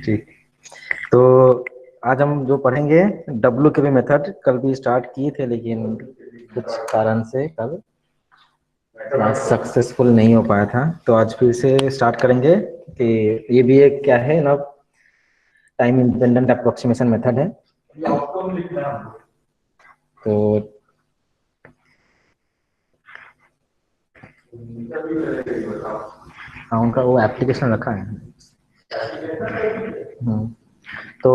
ठीक। तो आज हम जो पढ़ेंगे डब्ल्यू के भी मेथड, कल भी स्टार्ट किए थे लेकिन कुछ कारण से कल सक्सेसफुल नहीं हो पाया था, तो आज फिर से स्टार्ट करेंगे कि ये भी एक क्या है ना, टाइम इंडिपेंडेंट अप्रोक्सीमेशन मेथड है। तो हाँ, उनका वो एप्लीकेशन रखा है। तो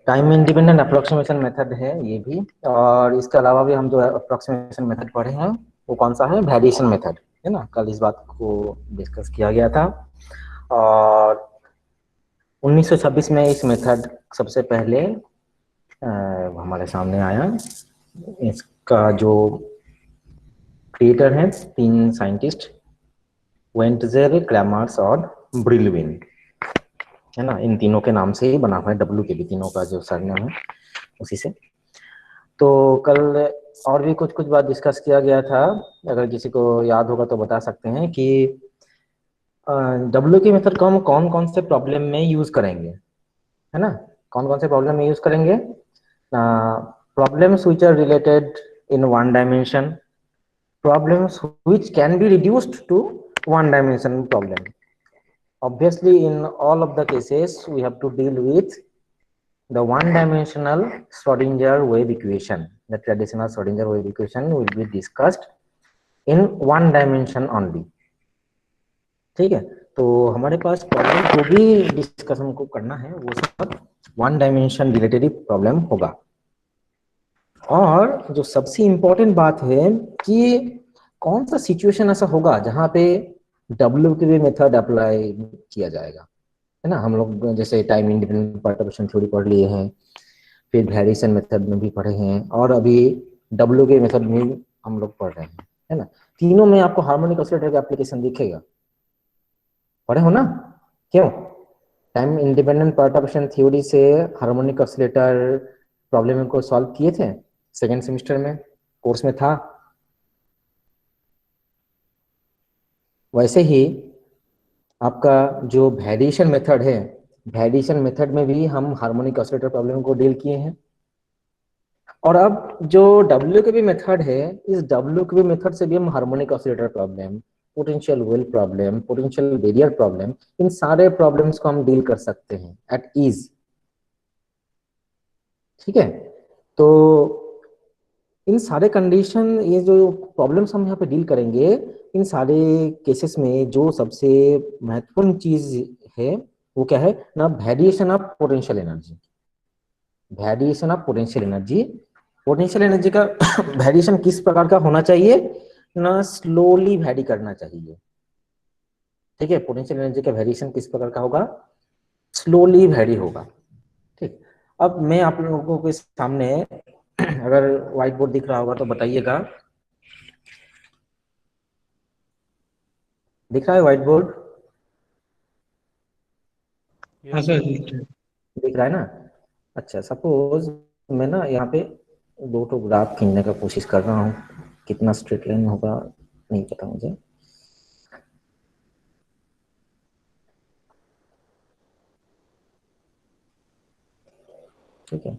टाइम इंडिपेंडेंट अप्रोक्सीमेशन मेथड है ये भी, और इसके अलावा भी हम जो अप्रोक्सीमेशन मेथड पढ़े हैं वो कौन सा है, वेरिएशन मेथड है ना। कल इस बात को डिस्कस किया गया था, और 1926 में इस मेथड सबसे पहले हमारे सामने आया। इसका जो क्रिएटर हैं 3 साइंटिस्ट, वेंटजेल, क्रैमर्स और ब्रिलविन, है ना। इन तीनों के नाम से ही बना हुआ है डब्ल्यू के भी, तीनों का जो सरनेम है उसी से। तो कल और भी कुछ कुछ बात डिस्कस किया गया था, अगर किसी को याद होगा तो बता सकते हैं कि डब्ल्यू की मेथड को हम कौन कौन से प्रॉब्लम में यूज करेंगे, है ना। कौन कौन से प्रॉब्लम में यूज करेंगे? Problems which are related in one dimension, problems which can be reduced to one dimension problem. Obviously, in all of the cases, we have to deal with the one-dimensional Schrodinger wave equation. The traditional Schrodinger wave equation will be discussed in one dimension only. ठीक है, तो हमारे पास problem जो भी discussion को करना है वो सब वन डायमेंशन रिलेटेड प्रॉब्लम होगा। और जो सबसे इम्पोर्टेंट बात है कि कौन सा सिचुएशन ऐसा होगा जहां पे डब्ल्यू के भी मेथड अप्लाई किया जाएगा, है ना। हम लोग जैसे टाइम इंडिपेंडेंट परटर्बेशन थ्योरी पढ़ लिए हैं, फिर वेरिएशन मेथड में भी पढ़े हैं, और अभी डब्ल्यू के मेथड में हम लोग पढ़ रहे हैं, है ना। तीनों में आपको हार्मोनिक ऑसिलेटर का एप्लीकेशन दिखेगा, पढ़े हो ना। क्यों? टाइम इंडिपेंडेंट परटर्बेशन थ्योरी से हार्मोनिक ऑसिलेटर प्रॉब्लम को सॉल्व किए थे सेकेंड सेमेस्टर में, कोर्स में था। वैसे ही आपका जो वेरिएशन मेथड है, वेरिएशन मेथड में भी हम हार्मोनिक ऑसिलेटर प्रॉब्लम को डील किए हैं। और अब जो डब्ल्यू के भी मेथड है, इस डब्ल्यू के भी मेथड से भी हम harmonic oscillator problem, potential well problem, potential barrier problem, इन सारे प्रॉब्लम्स को हम डील कर सकते हैं एट ईज। ठीक है, तो इन सारे कंडीशन, ये जो प्रॉब्लम्स हम यहाँ पे डील करेंगे, इन सारे केसेस में जो सबसे महत्वपूर्ण चीज है वो क्या है ना, variation of potential energy. Variation of potential energy, potential energy का वेरिएशन किस प्रकार का होना चाहिए ना, स्लोली वेरी करना चाहिए। ठीक है, पोटेंशियल एनर्जी का वेरिएशन किस प्रकार का होगा, स्लोली वेरी होगा। ठीक, अब मैं आप लोगों के सामने अगर व्हाइट बोर्ड दिख रहा होगा तो बताइएगा, दिख रहा है व्हाइट बोर्ड? हाँ सर, दिख रहा है ना। अच्छा, सपोज मैं ना यहाँ पे 2 ग्राफ खींचने का कोशिश कर रहा हूँ, कितना स्ट्रेट लाइन होगा नहीं पता मुझे। ठीक है,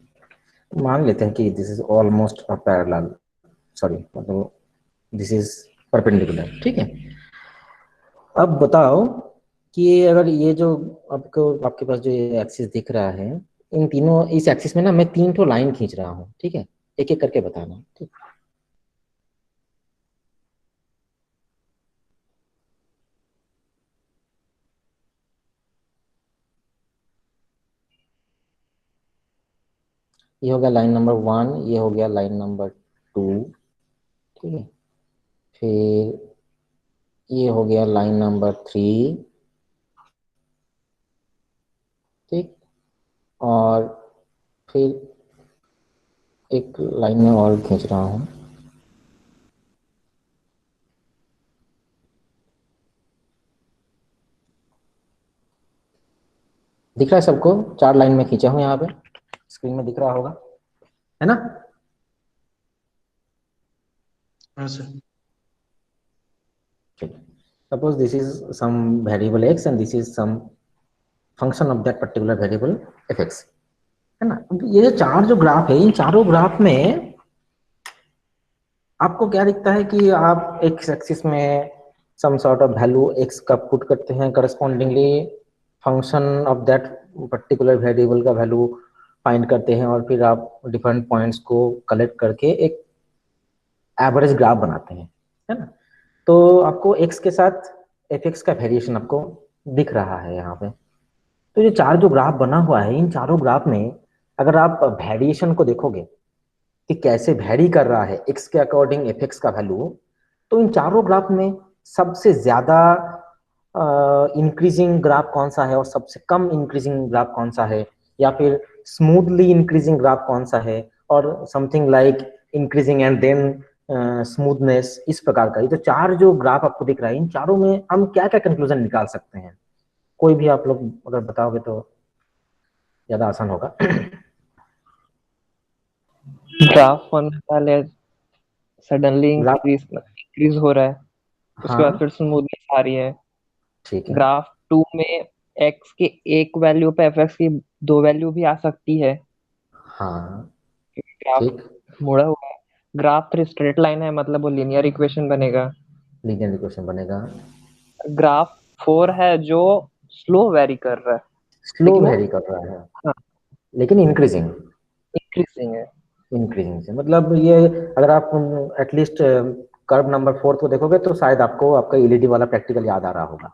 मान लेते हैं कि this is almost a parallel, sorry मतलब दिस इज परपेंडिकुलर। ठीक है, अब बताओ कि अगर ये जो आपको आपके पास जो ये एक्सिस दिख रहा है, इन तीनों इस एक्सिस में ना मैं 3 लाइन खींच रहा हूँ। ठीक है, एक एक करके बताना। ठीक, ये हो गया लाइन नंबर 1, ये हो गया लाइन नंबर 2। ठीक है, फिर ये हो गया लाइन नंबर 3। ठीक, और फिर एक लाइन में और खींच रहा हूँ। दिख रहा है सबको? 4 लाइन में खींचा हूँ, यहाँ पे स्क्रीन में दिख रहा होगा, है ना। हाँ सर। चलिए, Suppose this is some variable x and this is some function of that particular variable fx, है ना। ये जो चार जो ग्राफ है, इन चारों ग्राफ में आपको क्या दिखता है कि आप एक्स एक्सिस में some sort of value X का पुट करते हैं, correspondingly function of that particular variable का वैल्यू फाइंड करते हैं और फिर आप डिफरेंट पॉइंट्स को कलेक्ट करके एक एवरेज ग्राफ बनाते हैं, है ना। तो आपको एक्स के साथ एफ एक्स का वेरिएशन आपको दिख रहा है यहाँ पे। तो ये चार जो ग्राफ बना हुआ है, इन चारों ग्राफ में अगर आप वेरिएशन को देखोगे कि कैसे वैरी कर रहा है एक्स के अकॉर्डिंग एफ एक्स का वैल्यू, तो इन चारों ग्राफ में सबसे ज्यादा इंक्रीजिंग ग्राफ कौन सा है और सबसे कम इंक्रीजिंग ग्राफ कौन सा है, या फिर स्मूथली इंक्रीजिंग ग्राफ कौन सा है, और something like increasing and then smoothness, इस प्रकार का। ये तो चार जो ग्राफ आपको दिख रहा है, इन चारों में हम क्या क्या कंक्लूजन निकाल सकते हैं? कोई भी आप लोग अगर बताओगे तो ज्यादा आसान होगा। ग्राफ 1 वाले सडनली ग्राफ, इंक्रीज हो रहा है, उसके बाद हाँ फिर स्मूथनेस आ रही है। ठीक है, ग्राफ 2 में एक्स के एक वैल्यू पे एफ एक्स की दो वैल्यू भी आ सकती है, हाँ क्योंकि ग्राफ ठीक, मुड़ा हुआ है। ग्राफ 3 स्ट्रेट लाइन है, मतलब वो लीनियर इक्वेशन बनेगा। लीनियर इक्वेशन बनेगा। ग्राफ 4 है जो स्लो वेरी कर रहा है, स्लो लेकिन वो वेरी कर रहा है, हाँ लेकिन इंक्रीजिंग, इंक्रीजिंग है। इंक्रीजिंग से मतलब ये, अगर आप एटलीस्ट कर्व नंबर 4 को देखोगे तो शायद आपको आपका एलईडी वाला प्रैक्टिकल याद आ रहा होगा,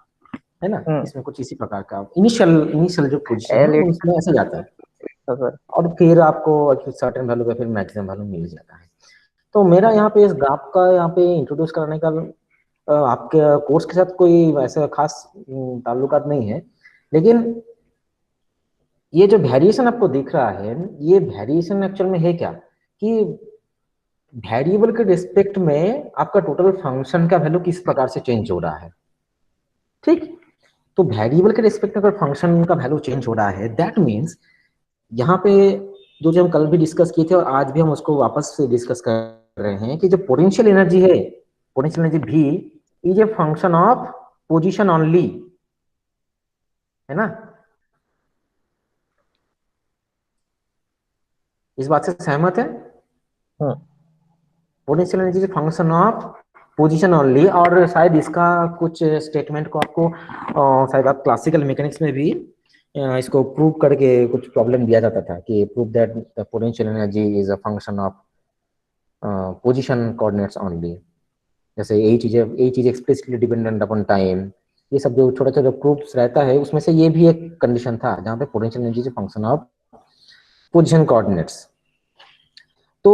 है ना। इसमें कुछ इसी प्रकार का इनिशियल इनिशियल जो पोजीशन है एलईडी उसमें ऐसे जाता है, और फिर आपको सर्टेन वैल्यू पे फिर मैक्सिमम वैल्यू मिल जाता है। तो मेरा यहाँ पे इस ग्राफ का यहाँ पे इंट्रोड्यूस करने का आपके कोर्स के साथ कोई वैसे खास ताल्लुकात नहीं है, लेकिन ये जो वेरिएशन आपको दिख रहा है, ये वेरिएशन एक्चुअल में है क्या कि वेरिएबल के रिस्पेक्ट में आपका टोटल फंक्शन का वैल्यू किस प्रकार से चेंज हो रहा है, ठीक। तो वेरिएबल के रिस्पेक्ट में अगर फंक्शन का वैल्यू चेंज हो रहा है, दैट मीन्स यहाँ पे जो हम कल भी डिस्कस किए थे और आज भी हम उसको वापस से डिस्कस कर रहे हैं कि जो पोटेंशियल एनर्जी है, पोटेंशियल एनर्जी भी is a function of position only, है ना। इस बात से सहमत है? Potential energy function of position only. और शायद इसका कुछ स्टेटमेंट को आपको शायद आप क्लासिकल मैकेनिक्स में भी इसको प्रूव करके कुछ प्रॉब्लम दिया जाता था कि prove that the potential energy is a function of position coordinates only. जैसे यही चीज एक्सप्लिसिटली डिपेंडेंट अपॉन टाइम, ये सब जो छोटा छोटा प्रूफ्स रहता है उसमें से ये भी एक कंडीशन था जहाँ पे potential energy is function of position coordinates. तो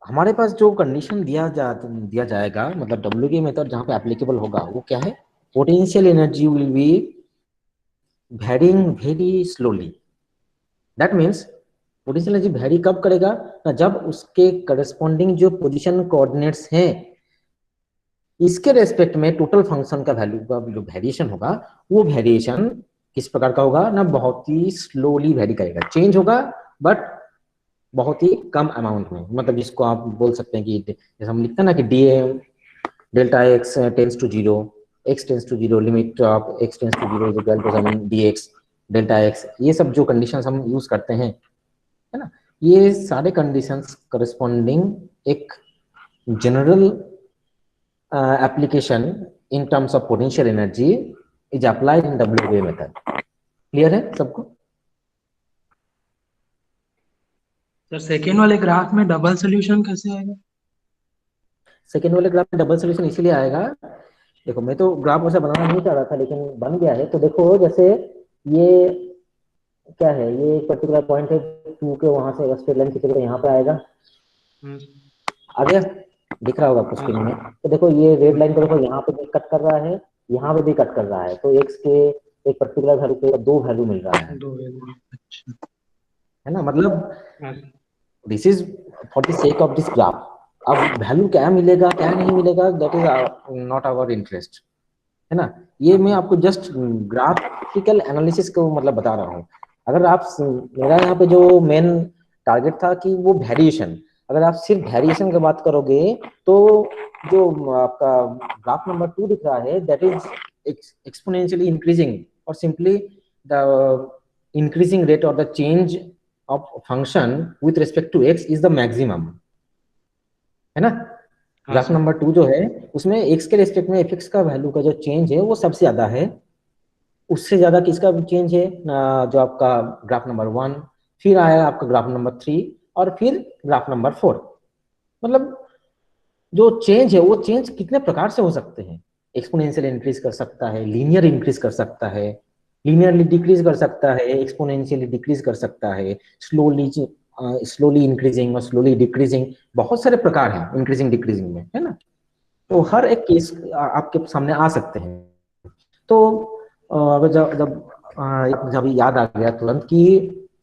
हमारे पास जो कंडीशन दिया जाएगा, मतलब डब्ल्यू के मेथड जहाँ पे एप्लीकेबल होगा, वो क्या है? Potential energy will be varying very slowly. That means potential energy vary कब करेगा ना, जब उसके करस्पॉन्डिंग जो पोजीशन कोऑर्डिनेट्स हैं इसके रेस्पेक्ट में टोटल फंक्शन का वैल्यू का जो वेरिएशन होगा, वो वेरिएशन किस प्रकार का होगा ना, बहुत ही स्लोली वेरी करेगा, चेंज होगा बट बहुत ही कम अमाउंट में। मतलब जिसको आप बोल सकते हैं कि जैसे हम लिखते हैं ना कि D delta X tends to zero, X tends to zero, limit of X tends to zero is equal to some D X delta X, ये सब जो कंडीशंस हम यूज करते हैं, है ना, ये सारे कंडीशंस करस्पॉन्डिंग एक general application in terms of potential energy is applied in WA method. Clear है सबको? सर सेकेंड वाले ग्राफ में डबल सोल्यूशन कैसे आएगा? सेकेंड वाले ग्राफ में डबल सोल्यूशन इसीलिए आएगा, देखो मैं तो ग्राफ वैसे बनाना नहीं चाह रहा था लेकिन बन गया है। तो देखो जैसे ये क्या है, ये एक पर्टिकुलर पॉइंट है टू के, वहां से स्ट्रेट लाइन खींचेगा यहाँ पे आएगा, आ गया, दिख रहा होगा आपको स्क्रीन में। तो देखो ये रेड लाइन को देखो, यहाँ पे भी कट कर रहा है, यहाँ पे भी कट कर रहा है, तो एक्स के एक पर्टिकुलर वैल्यू पे दो वैल्यू मिल रहा है, है ना। मतलब this is for the sake of this graph. अब वैल्यू क्या मिलेगा क्या नहीं मिलेगा, that is not our interest, है ना। ये मैं आपको जस्ट ग्राफिकल एनालिसिस को मतलब बता रहा हूँ। अगर आप, मेरा यहाँ पे जो मेन टारगेट था कि वो वेरिएशन, अगर आप सिर्फ वेरिएशन की बात करोगे तो जो आपका ग्राफ नंबर 2 दिख रहा है दैट इज एक्सपोनेंशियली इंक्रीजिंग और सिंपली द इंक्रीजिंग रेट और the change of function with respect to X is the maximum, है ना। हाँ ग्राफ सर। नंबर 2 जो है उसमें एक्स के रिस्पेक्ट में एफ एक्स का वैल्यू का जो चेंज है वो सबसे ज्यादा है। उससे ज्यादा किसका चेंज है जो आपका ग्राफ नंबर 1, फिर आया आपका ग्राफ नंबर 3 और फिर ग्राफ नंबर 4। मतलब जो चेंज है वो चेंज कितने प्रकार से हो सकते हैं। एक्सपोनेंशियल इंक्रीज कर सकता है, लीनियर इंक्रीज कर सकता है, लीनियरली डिक्रीज कर सकता है, एक्सपोनेंशियली डिक्रीज कर सकता है, स्लोली स्लोली इंक्रीजिंग और स्लोली डिक्रीजिंग, बहुत सारे प्रकार हैं इंक्रीजिंग डिक्रीजिंग में, है ना। तो हर एक केस आपके सामने आ सकते हैं। तो अगर जब जब जब याद आ गया तुरंत कि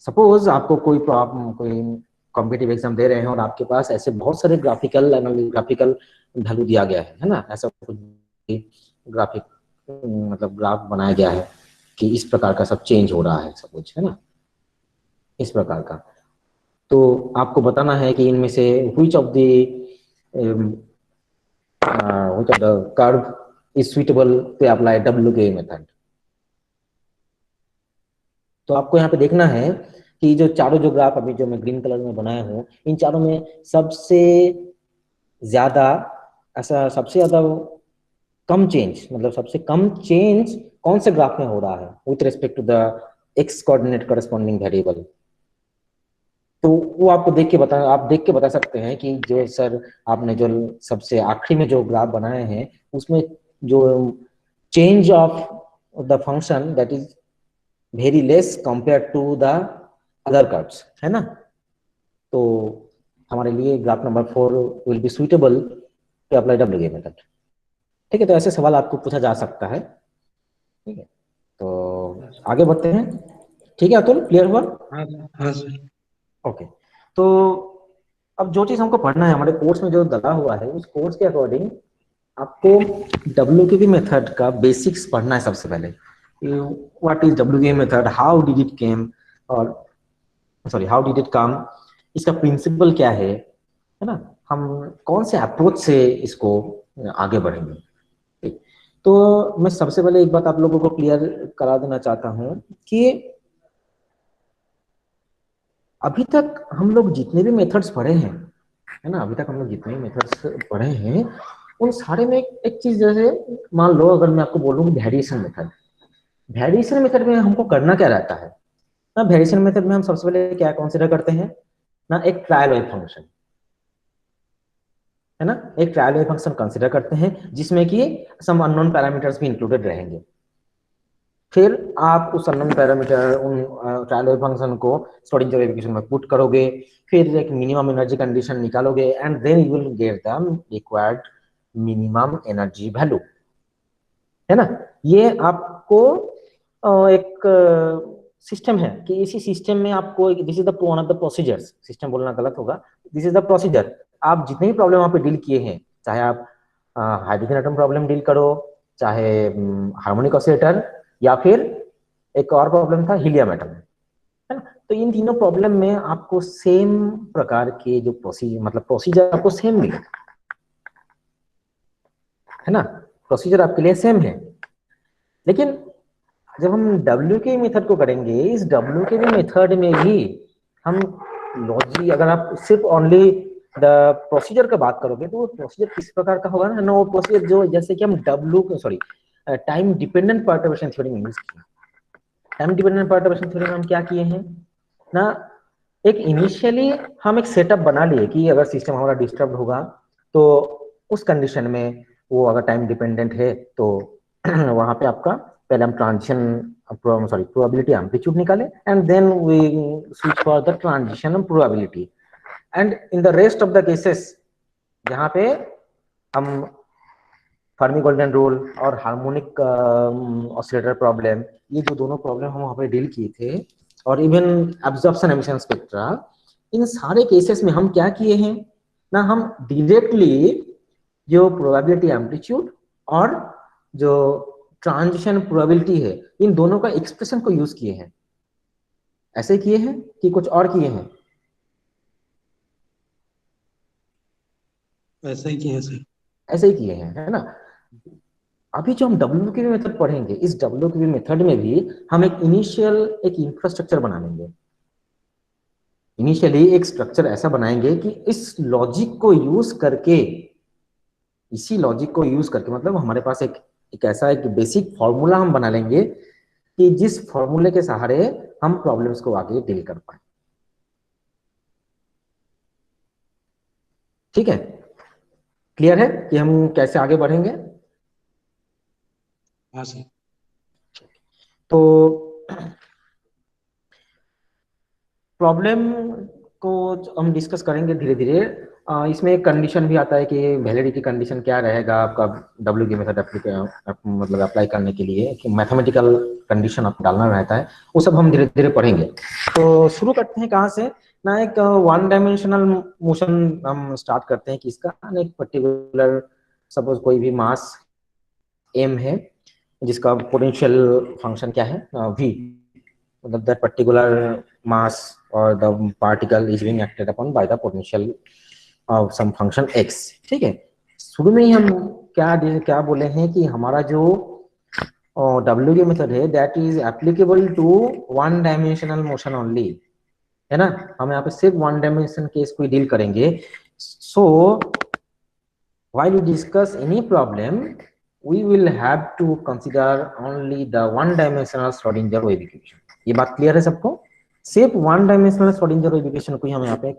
सपोज आपको कोई प्रॉब्लम, कोई कॉम्पिटिटिव एग्जाम दे रहे हैं और आपके पास ऐसे बहुत सारे ग्राफिकल वैल्यू दिया गया है ना, ऐसा कुछ ग्राफिक मतलब ग्राफ बनाया गया है कि इस प्रकार का सब चेंज हो रहा है सब कुछ, है ना, इस प्रकार का। तो आपको बताना है कि इनमें से which of the curve is suitable to apply WK method। तो आपको यहाँ पे देखना है कि जो चारों जो ग्राफ अभी जो मैं ग्रीन कलर में बनाया हूँ इन चारों में सबसे ज्यादा सबसे ज्यादा कम चेंज, मतलब सबसे कम चेंज कौन से ग्राफ में हो रहा है with respect to the X coordinate corresponding variable. तो वो आपको आप देख के बता सकते हैं कि जो सर आपने जो सबसे आखिरी में जो ग्राफ बनाए हैं उसमें जो change of the function that is very less compare to the other curves, है ना। तो हमारे लिए graph number 4 will be suitable to apply WK method. ठीक है, तो ऐसे सवाल आपको पूछा जा सकता है। ठीक है, तो आगे बढ़ते हैं। ठीक है अतुल, क्लियर हुआ? हाँ हाँ सर। ओके। तो अब जो चीज हमको पढ़ना है हमारे कोर्स में जो दला हुआ है उस कोर्स के अकॉर्डिंग आपको WKB मेथड का बेसिक्स पढ़ना है सबसे पहले। What is WKB method, how did it came, और sorry how did it come, इसका प्रिंसिपल क्या है ना, हम कौन से अप्रोच से इसको आगे बढ़ेंगे। ठीक। तो मैं सबसे पहले एक बात आप लोगों को क्लियर करा देना चाहता हूं कि अभी तक हम लोग जितने भी मेथड्स पढ़े हैं, है ना, अभी तक हम लोग जितने भी मेथड्स पढ़े हैं उन सारे में एक चीज, जैसे मान लो अगर मैं आपको बोलूँ वेरिएशन मेथड, वेरिएशन मेथड में हमको करना क्या रहता है ना। वेरिएशन मेथड में हम सबसे पहले क्या कंसीडर करते हैं ना, एक ट्रायल वेव फंक्शन, है ना, एक ट्रायल वेव फंक्शन कंसीडर करते हैं जिसमें कि सम अननोन पैरामीटर्स भी इंक्लूडेड रहेंगे। फिर आप उस अननोन पैरामीटर उन ट्रायल वेव फंक्शन को श्रोडिंगर इक्वेशन में पुट करोगे, फिर एक मिनिमम एनर्जी कंडीशन निकालोगे and then you will get the required minimum energy value, है ना। ये आपको एक सिस्टम है कि इसी सिस्टम में आपको, this is the one of the procedures, system बोलना गलत होगा, दिस इज द प्रोसीजर। आप जितने भी प्रॉब्लम वहां पे डील किए हैं, चाहे आप हाइड्रोजन एटम प्रॉब्लम डील करो, चाहे हार्मोनिक ऑसिलेटर, या फिर एक और प्रॉब्लम था हीलियम एटम, है ना। तो इन तीनों प्रॉब्लम में आपको सेम प्रकार के जो प्रोसीजर आपको सेम मिलेगा, है ना, प्रोसीजर आपके लिए सेम है। लेकिन जब हम WK मेथड को करेंगे, इस WK मेथड में भी हम लॉजिक, अगर आप सिर्फ ओनली द प्रोसीजर का बात करोगे तो वो प्रोसीजर किस प्रकार का होगा ना, वो प्रोसीजर जो जैसे कि हम टाइम डिपेंडेंट परटर्बेशन थ्योरी में यूज किया। टाइम डिपेंडेंट परटर्बेशन थ्योरी में हम क्या किए हैं ना, एक इनिशियली हम एक सेटअप बना लिए कि अगर सिस्टम हमारा डिस्टर्ब होगा तो उस कंडीशन में वो अगर टाइम डिपेंडेंट है तो वहां पे आपका पहले हम प्रोबेबिलिटी एम्पलीट्यूड निकाले and then we switch for the transition probability. And in the rest of the cases जहां पे हम फर्मी गोल्डन रूल और हार्मोनिक ऑसिलेटर प्रॉब्लम, ये जो दोनों प्रॉब्लम हम वहां पे डील किए थे, और इवन एब्जॉर्प्शन एमिशन स्पेक्ट्रा, इन सारे केसेस में हम क्या किए हैं ना, हम डायरेक्टली जो प्रोबेबिलिटी एम्पलीट्यूड और जो ट्रांजिशन प्रोबेबिलिटी है इन दोनों का एक्सप्रेशन को यूज किए हैं। ऐसे किए हैं कि कुछ और किए हैं? वैसा ही किया सर। ऐसे ही किए हैं, है ना। अभी जो हम डब्ल्यू के मेथड पढ़ेंगे, इस डब्ल्यू के मेथड में भी हम एक इनिशियल एक इंफ्रास्ट्रक्चर बना लेंगे। इनिशियली एक स्ट्रक्चर ऐसा बनाएंगे कि इस लॉजिक को यूज करके, इसी लॉजिक को यूज करके, मतलब हमारे पास एक ऐसा एक बेसिक फॉर्मूला हम बना लेंगे कि जिस फॉर्मूले के सहारे हम प्रॉब्लम्स को आगे डील कर पाए। ठीक है, क्लियर है कि हम कैसे आगे बढ़ेंगे। हाँ सर। तो प्रॉब्लम को हम डिस्कस करेंगे धीरे धीरे। इसमें एक कंडीशन भी आता है कि वैलिडिटी कंडीशन क्या रहेगा आपका डब्ल्यू की मेथड मतलब अप्लाई करने के लिए, कि मैथमेटिकल कंडीशन आपको डालना रहता है, वो सब हम धीरे धीरे पढ़ेंगे। तो शुरू करते हैं कहाँ से ना, एक वन डायमेंशनल मोशन हम स्टार्ट करते हैं कि इसका एक पर्टिकुलर, सपोज कोई भी मास एम है जिसका पोटेंशियल फंक्शन क्या है v, मतलब दैट पर्टिकुलर मास और the particle is being acted upon by the potential of some function x। ठीक है, शुरू में ही हम क्या क्या बोले हैं कि हमारा जो डब्ल्यू के मेथड है that is applicable to one dimensional motion only, है ना। हम यहाँ पे सिर्फ वन डायमेंशन केस को डील करेंगे। So while we discuss any problem, we will have to consider only the one dimensional Schrodinger wave equation। ये बात क्लियर है सबको? सिर्फ one dimensional Schrodinger wave equation को ही हम यहाँ पे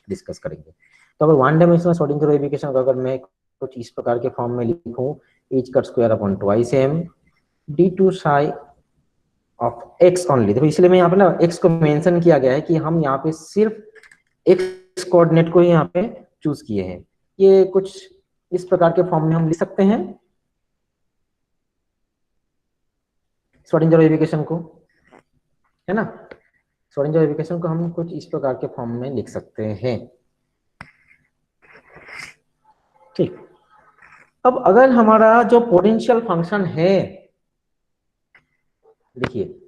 डिस्कस करेंगे। तो अगर one dimensional Schrodinger wave equation को अगर मैं कुछ इस प्रकार के फॉर्म में लिखूं, h cut square upon twice m d2 psi of x only. देखो इसलिए मैं यहाँ पे ना x को मेंशन किया गया है कि हम यहाँ पे सिर्फ x कोऑर्डिनेट को ही यहाँ पे चूज किए हैं। ये कुछ इस प्रकार के फॉर्म में हम लिख सकते हैं श्रोडिंगर वेव इक्वेशन को, है ना। श्रोडिंगर वेव इक्वेशन को हम कुछ इस प्रकार के फॉर्म में लिख सकते हैं। ठीक, अब अगर हमारा जो पोटेंशियल फंक्शन है, देखिए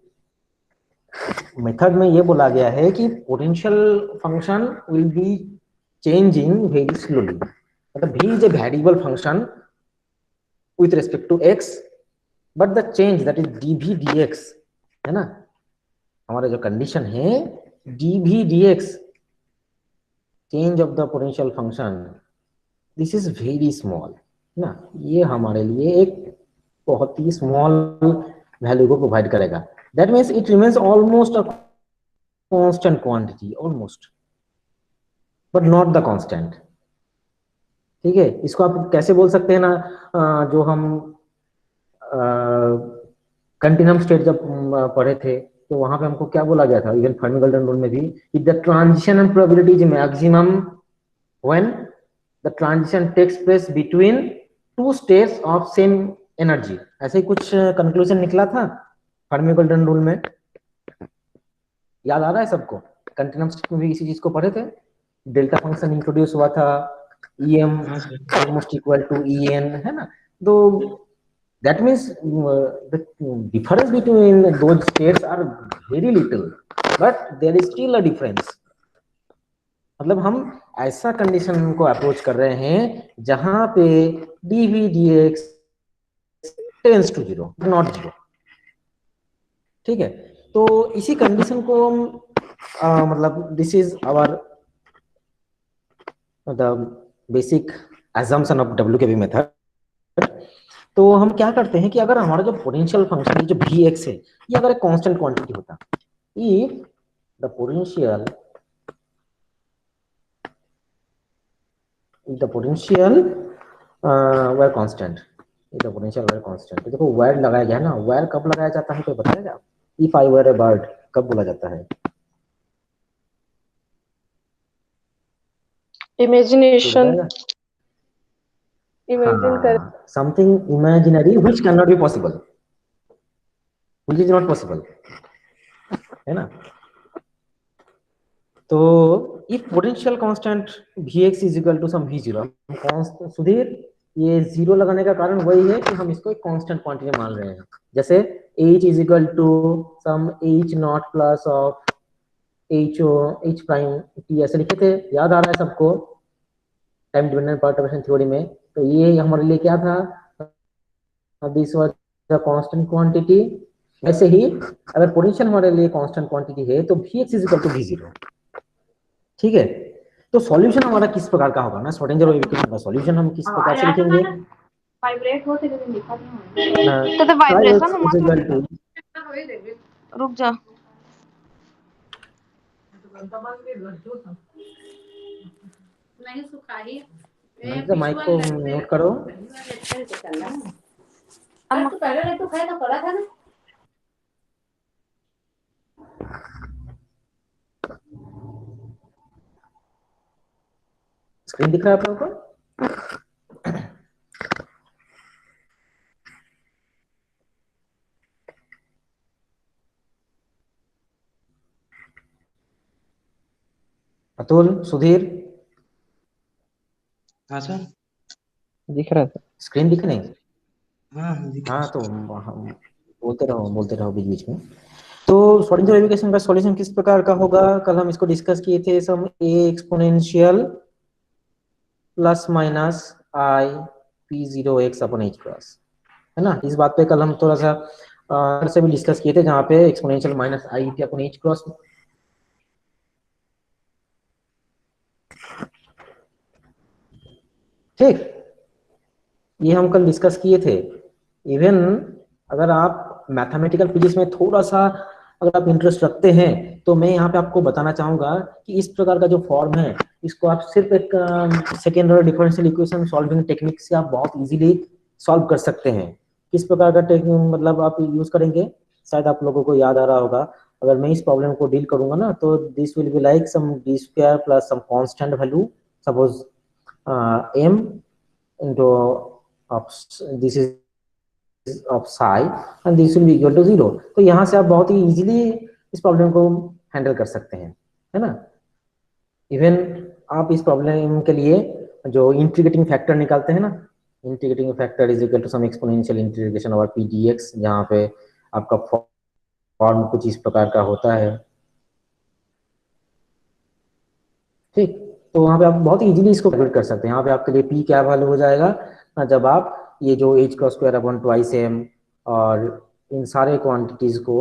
मेथड में ये बोला गया है कि potential function will be changing very slowly, मतलब v is a variable function with respect to x, but the change that is dv dx, है ना। हमारा जो कंडीशन है dv dx, change of the potential function, this is very small ना। ये हमारे लिए एक बहुत ही स्मॉल वैल्यू को प्रोवाइड करेगा। That means it remains almost a constant quantity, almost, but not the constant. ठीक है, इसको आप कैसे बोल सकते हैं ना, जो हम कंटिन्यूम स्टेट जब पढ़े थे तो वहां पे हमको क्या बोला गया था, इवन फर्मी गोल्डन रूल में भी, कि the transition and probability is maximum when the transition takes place between two states of same energy. ऐसे ही कुछ कंक्लूजन निकला था फर्मी गोल्डन रूल में, याद आ रहा है सबको? कंटिन्यूम स्टेट में भी इसी चीज को पढ़े थे, डेल्टा फंक्शन इंट्रोड्यूस हुआ था, em almost equal to en, है ना। तो that means the difference between those states are very little, but there is still a difference। मतलब हम ऐसा कंडीशन को अप्रोच कर रहे हैं जहां पे dv dx tends to 0, not 0। ठीक है, तो इसी कंडीशन को मतलब this is our the basic assumption of WKB method. तो हम क्या करते हैं कि अगर हमारा जो पोटेंशियल फंक्शन है जो Vx है, ये अगर एक कांस्टेंट क्वांटिटी होता, if the potential were constant, the potential were constant. तो देखो वेर लगाया गया ना, वेर कब लगाया जाता है कोई बताएगा? If I were A bird कब बोला जाता है? इमेजिनेशन, इमेजिन कर, something imaginary which can not be possible, which is not possible, है ना। तो if potential constant Vx is equal to some V0, Sudhir ये जीरो लगाने का कारण वही है कि हम इसको एक कांस्टेंट क्वांटिटी मान रहे हैं। जैसे H is equal to some H naught plus of H prime T, ऐसे लिखे थे, याद आ रहा है सबको टाइम डिपेंडेंट पार्टिशन थ्योरी में? तो ये हमारे लिए क्या था, this was the constant quantity. वैसे ही अगर पोटेंशियल हमारे लिए कांस्टेंट क्वांटिटी है तो Vx is equal to V0। ठीक है, तो सॉल्यूशन हमारा किस प्रकार का होगा ना, श्रोडिंगर इक्वेशन का सॉल्यूशन हम किस प्रकार से लिखेंगे, वाइब्रेट होते लेकिन दिखा नहीं तो वाइब्रेशन x हुआ इज इक्वल टू, रुक जा। नहीं सुखाई माइक को म्यूट करो। तो पहले तो खाया तो पड़ा था ना। स्क्रीन दिख रहा है आप लोगों को? अतुल, सुधीर, हाँ सर। दिख रहा था। स्क्रीन दिख नहीं? हाँ दिख रहा हाँ, है। तो हम बोलते रहो बीच बीच में। तो श्रोडिंगर इक्वेशन का सॉल्यूशन किस प्रकार का होगा, कल हम इसको डिस्कस किए थे, सम a exponential plus minus I p0x upon h cross, है ना। इस बात पे कल हम थोड़ा सा से भी डिस्कस किए थे, जहाँ पे एक्सपोनेंशियल माइनस आई p अपन h क्रॉस। ठीक, ये हम कल डिस्कस किए थे। इवन अगर आप मैथमेटिकल फिजिक्स में थोड़ा सा अगर आप इंटरेस्ट रखते हैं तो मैं यहाँ पे आपको बताना चाहूंगा कि इस प्रकार का जो फॉर्म है इसको आप सिर्फ एक second order differential equation solving technique से आप बहुत इजीली सॉल्व कर सकते हैं। किस प्रकार का टेक्निक मतलब आप यूज करेंगे, शायद आप लोगों को याद आ रहा होगा। अगर मैं इस प्रॉब्लम को डील करूंगा ना तो this will be like some D square plus some constant value, suppose m into of this is of psi and this will be equal to 0। तो यहाँ से आप बहुत ही इजीली इस प्रॉब्लम को हैंडल कर सकते हैं, है ना। इवन आप इस प्रॉब्लम के लिए जो इंटीग्रेटिंग फैक्टर निकालते हैं ना, integrating factor is equal to some exponential integration over P D X, जहाँ पे आपका फॉर्म कुछ इस प्रकार का होता है। ठीक, तो वहाँ पे आप बहुत इजीली इसको कैलकुलेट कर सकते हैं। यहाँ पे आपके लिए p क्या वैल्यू हो जाएगा, जब आप ये जो h का स्क्वायर अपॉन ट्वाइस m और इन सारे क्वांटिटीज को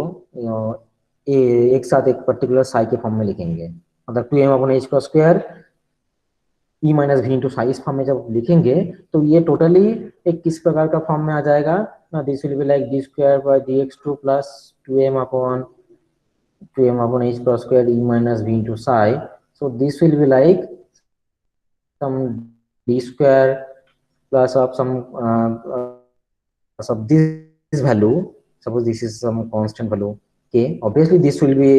एक साथ एक पर्टिकुलर साई के फॉर्म में लिखेंगे, मतलब 2m अपॉन h का square e minus v into Sai इस फॉर्म में जब लिखेंगे तो ये टोटली एक किस प्रकार का फॉर्म में आ जाएगा, this will be like d square by dx2 plus 2m upon h का square e minus v into Sai. So this will be like some d square plus of some this value. Suppose this is some constant value k. Obviously this will be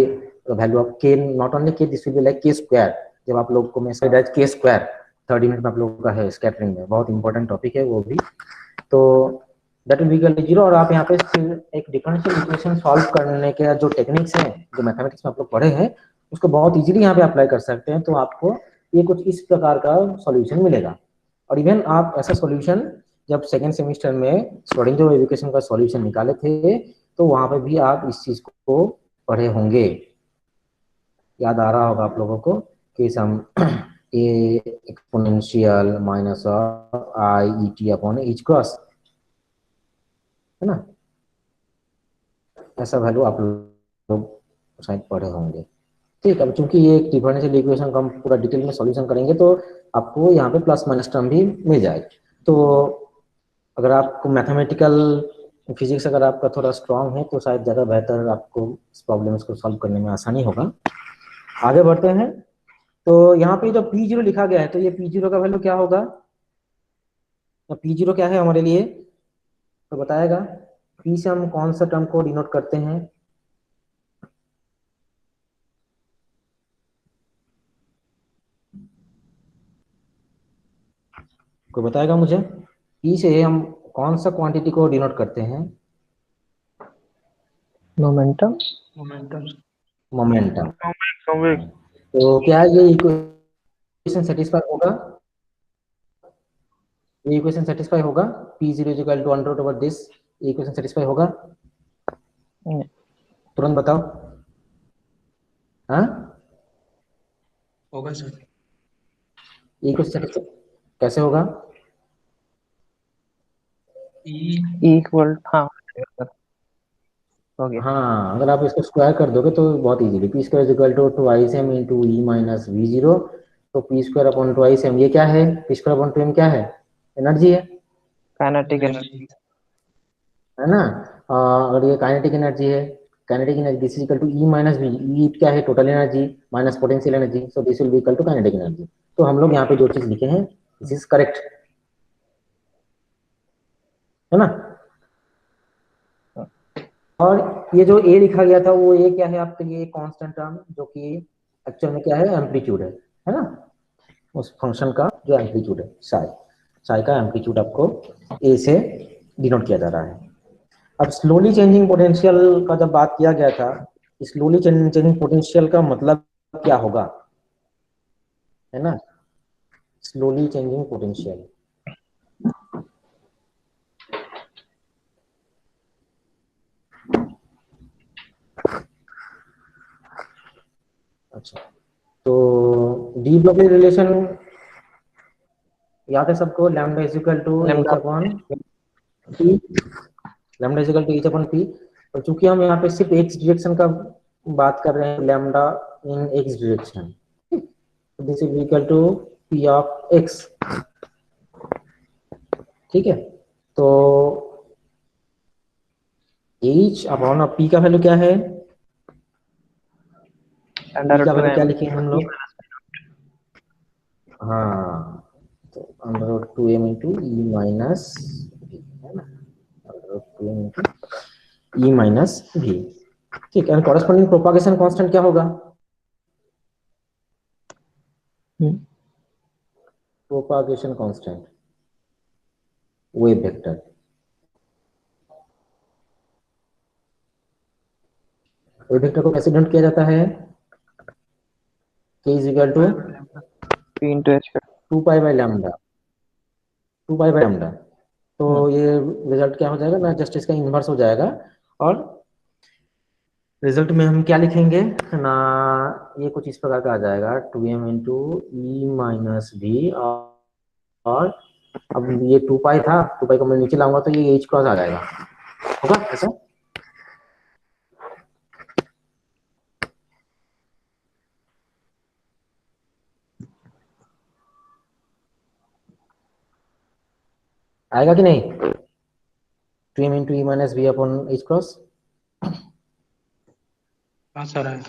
the value of k. Not only k, this will be like k square. जब आप लोग को मैं समझाया k square third unit में आप लोगों का है स्कैटरिंग में, बहुत इंपॉर्टेंट टॉपिक है वो भी। तो that will be equal to 0। और आप यहाँ पे एक डिफरेंशियल इक्वेशन सॉल्व करने के जो टेक्निक्स हैं जो मैथमेटिक्स में आप लोग पढ़े हैं उसको बहुत इजीली यहाँ पे अप्लाई कर सकते हैं। तो आपको ये कुछ इस प्रकार का सॉल्यूशन मिलेगा। और इवन आप ऐसा सॉल्यूशन जब सेकेंड सेमेस्टर में श्रोडिंगर इक्वेशन का सॉल्यूशन निकाले थे तो वहां पे भी आप इस चीज को पढ़े होंगे, याद आ रहा होगा आप लोगों को कि some a exponential minus i e t upon H cross, है ना। ऐसा वैल्यू आप लोग शायद पढ़े होंगे। ठीक, अब चूंकि ये एक डिफरेंशियल इक्वेशन का हम पूरा डिटेल में सॉल्यूशन करेंगे तो आपको यहाँ पे प्लस माइनस टर्म भी मिल जाएगी। तो अगर आपको मैथमेटिकल फिजिक्स अगर आपका थोड़ा स्ट्रांग है तो शायद ज़्यादा बेहतर आपको इस प्रॉब्लम्स को सॉल्व करने में आसानी होगा। आगे बढ़ते हैं। तो यहाँ पे जो P0 लिखा गया है तो ये P0 का वैल्यू क्या होगा, P0 क्या है हमारे लिए तो बताएगा। P से हम कौन सा टर्म को डिनोट करते हैं, कोई बताएगा मुझे। P से हम कौन सा क्वांटिटी को डिनोट करते हैं, मोमेंटम। मोमेंटम। तो क्या ये इक्वेशन सेटिस्फाई होगा, ये इक्वेशन सेटिस्फाई होगा, P0 is equal to under root over this, ये इक्वेशन सेटिस्फाई होगा, तुरंत बताओ। हाँ होगा सर। ये इक्वेशन कैसे होगा, ई इक्वल, हाँ हो गया। हाँ, अगर आप इसको स्क्वायर कर दोगे तो बहुत easily p square equal to twice m into E minus we zero. तो p square upon twice m, ये क्या है? P square upon two m क्या है? Energy kinetic energy. है ना? अगर ये काइनेटिक एनर्जी है, kinetic energy this is equal to e minus v. E क्या है? Total energy minus potential energy, so this will be equal to kinetic energy. तो हम लोग यहाँ पे जो चीज लिखे हैं दिस इज करेक्ट, है ना? और ये जो ए लिखा गया था वो ए क्या है आपके लिए? कांस्टेंट टर्म, जो कि एक्चुअल में क्या है? एम्पलीट्यूड है ना? उस फंक्शन का जो एम्पलीट्यूड है साई, साई का एम्पलीट्यूड आपको ए से डिनोट किया जा रहा है। अब स्लोली चेंजिंग पोटेंशियल का जब बात किया गया था, स्लोली चेंजिंग पोटेंशियल का मतलब क्या होगा, है ना? स्लोली चेंजिंग पोटेंशियल, अच्छा, तो डी ब्लॉगली रिलेशन याद है सबको? Lambda is equal to H upon P, lambda is equal to H upon P. और चूंकि हम यहाँ पे सिर्फ एक्स डायरेक्शन का बात कर रहे हैं, lambda in X direction, this is equal to P of X, ठीक है? तो एच अपॉन पी का वैल्यू क्या है? पी का वैल्यू क्या लिखेंगे हम लोग? हाँ, तो under root two M into ई माइनस वी, है ना? Under root two M into ई माइनस वी, ठीक है। कॉरेस्पॉन्डिंग प्रोपागेशन कांस्टेंट क्या होगा? Propagation constant, wave vector, wave vector को कैसे डिनोट किया जाता है? k is equal to P into H का 2 pi by lambda, 2 pi by lambda. तो ये रिजल्ट क्या हो जाएगा ना, जस्ट इसका इन्वर्स हो जाएगा। और रिजल्ट में हम क्या लिखेंगे ना, ये कुछ इस प्रकार का आ जाएगा 2m into E minus we. और अब ये 2 पाई था, 2 पाई को मैं नीचे लाऊंगा तो ये h क्रॉस आ जाएगा, होगा ऐसा? आएगा कि नहीं? 2m इंटू ई minus V upon h cross हाँ सर है।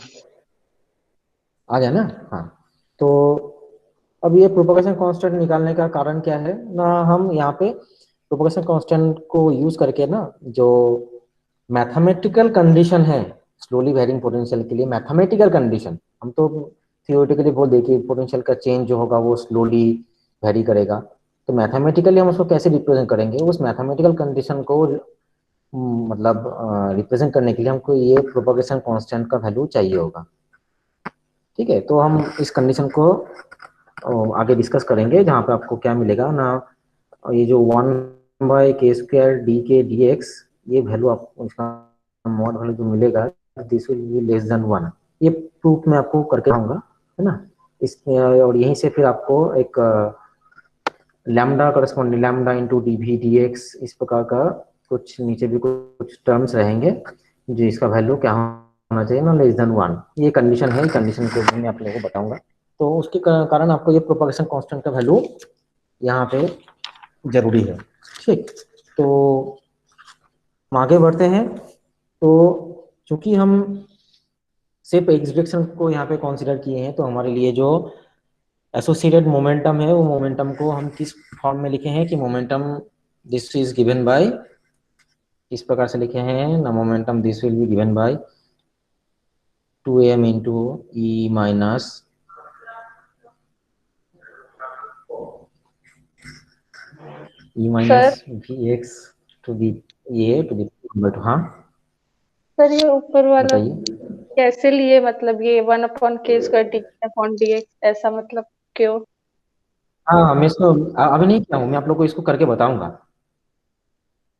आ गया ना? हाँ, तो अब ये प्रोपगेशन कांस्टेंट निकालने का कारण क्या है ना, हम यहाँ पे प्रोपगेशन कांस्टेंट को यूज करके ना जो मैथमेटिकल कंडीशन है स्लोली वेरिंग पोटेंशियल के लिए, मैथमेटिकल कंडीशन, हम तो थियोरेटिकली बोल दे कि पोटेंशियल का चेंज जो होगा वो स्लोली वेरी करेगा, तो मैथमेटिकली हम उसको कैसे रिप्रेजेंट करेंगे? उस मैथमेटिकल कंडीशन को मतलब रिप्रेजेंट करने के लिए हमको ये प्रोपगेशन कांस्टेंट का वैल्यू चाहिए होगा, ठीक है? तो हम इस कंडीशन को आगे डिस्कस करेंगे, जहाँ पे आपको क्या मिलेगा ना, ये जो 1/k² डी के डी एक्स, ये वैल्यू आपको इसका मॉड वैल्यू जो मिलेगा this will be less than 1। ये प्रूफ मैं आपको करके आऊंगा, है ना? इस और यहीं से फिर आपको एक lambda corresponding lambda into D V D X, इस प्रकार का कुछ नीचे भी कुछ टर्म्स रहेंगे जो इसका वैल्यू क्या होना चाहिए ना, लेस देन 1। ये कंडीशन है, कंडीशन को मैं आप लोगों को बताऊंगा। तो उसके कारण आपको ये प्रोपगेशन कांस्टेंट का वैल्यू यहाँ पे जरूरी है, ठीक? तो हम आगे बढ़ते हैं। तो चूंकि हम सिर्फ एक्स डायरेक्शन को यहाँ पे कंसीडर किए हैं, तो हमारे लिए जो एसोसिएटेड मोमेंटम है वो मोमेंटम को हम किस फॉर्म में लिखे हैं कि momentum this is given by, इस प्रकार से लिखे हैं ना, momentum this will be given by 2m into E minus E minus V X to the A to the. हाँ सर ये ऊपर वाला बताइए। कैसे लिए, मतलब ये 1/k² D upon D x, ऐसा मतलब क्यों? हाँ, मैं इसको अभी नहीं किया हूँ, मैं आप लोग को इसको करके बताऊंगा।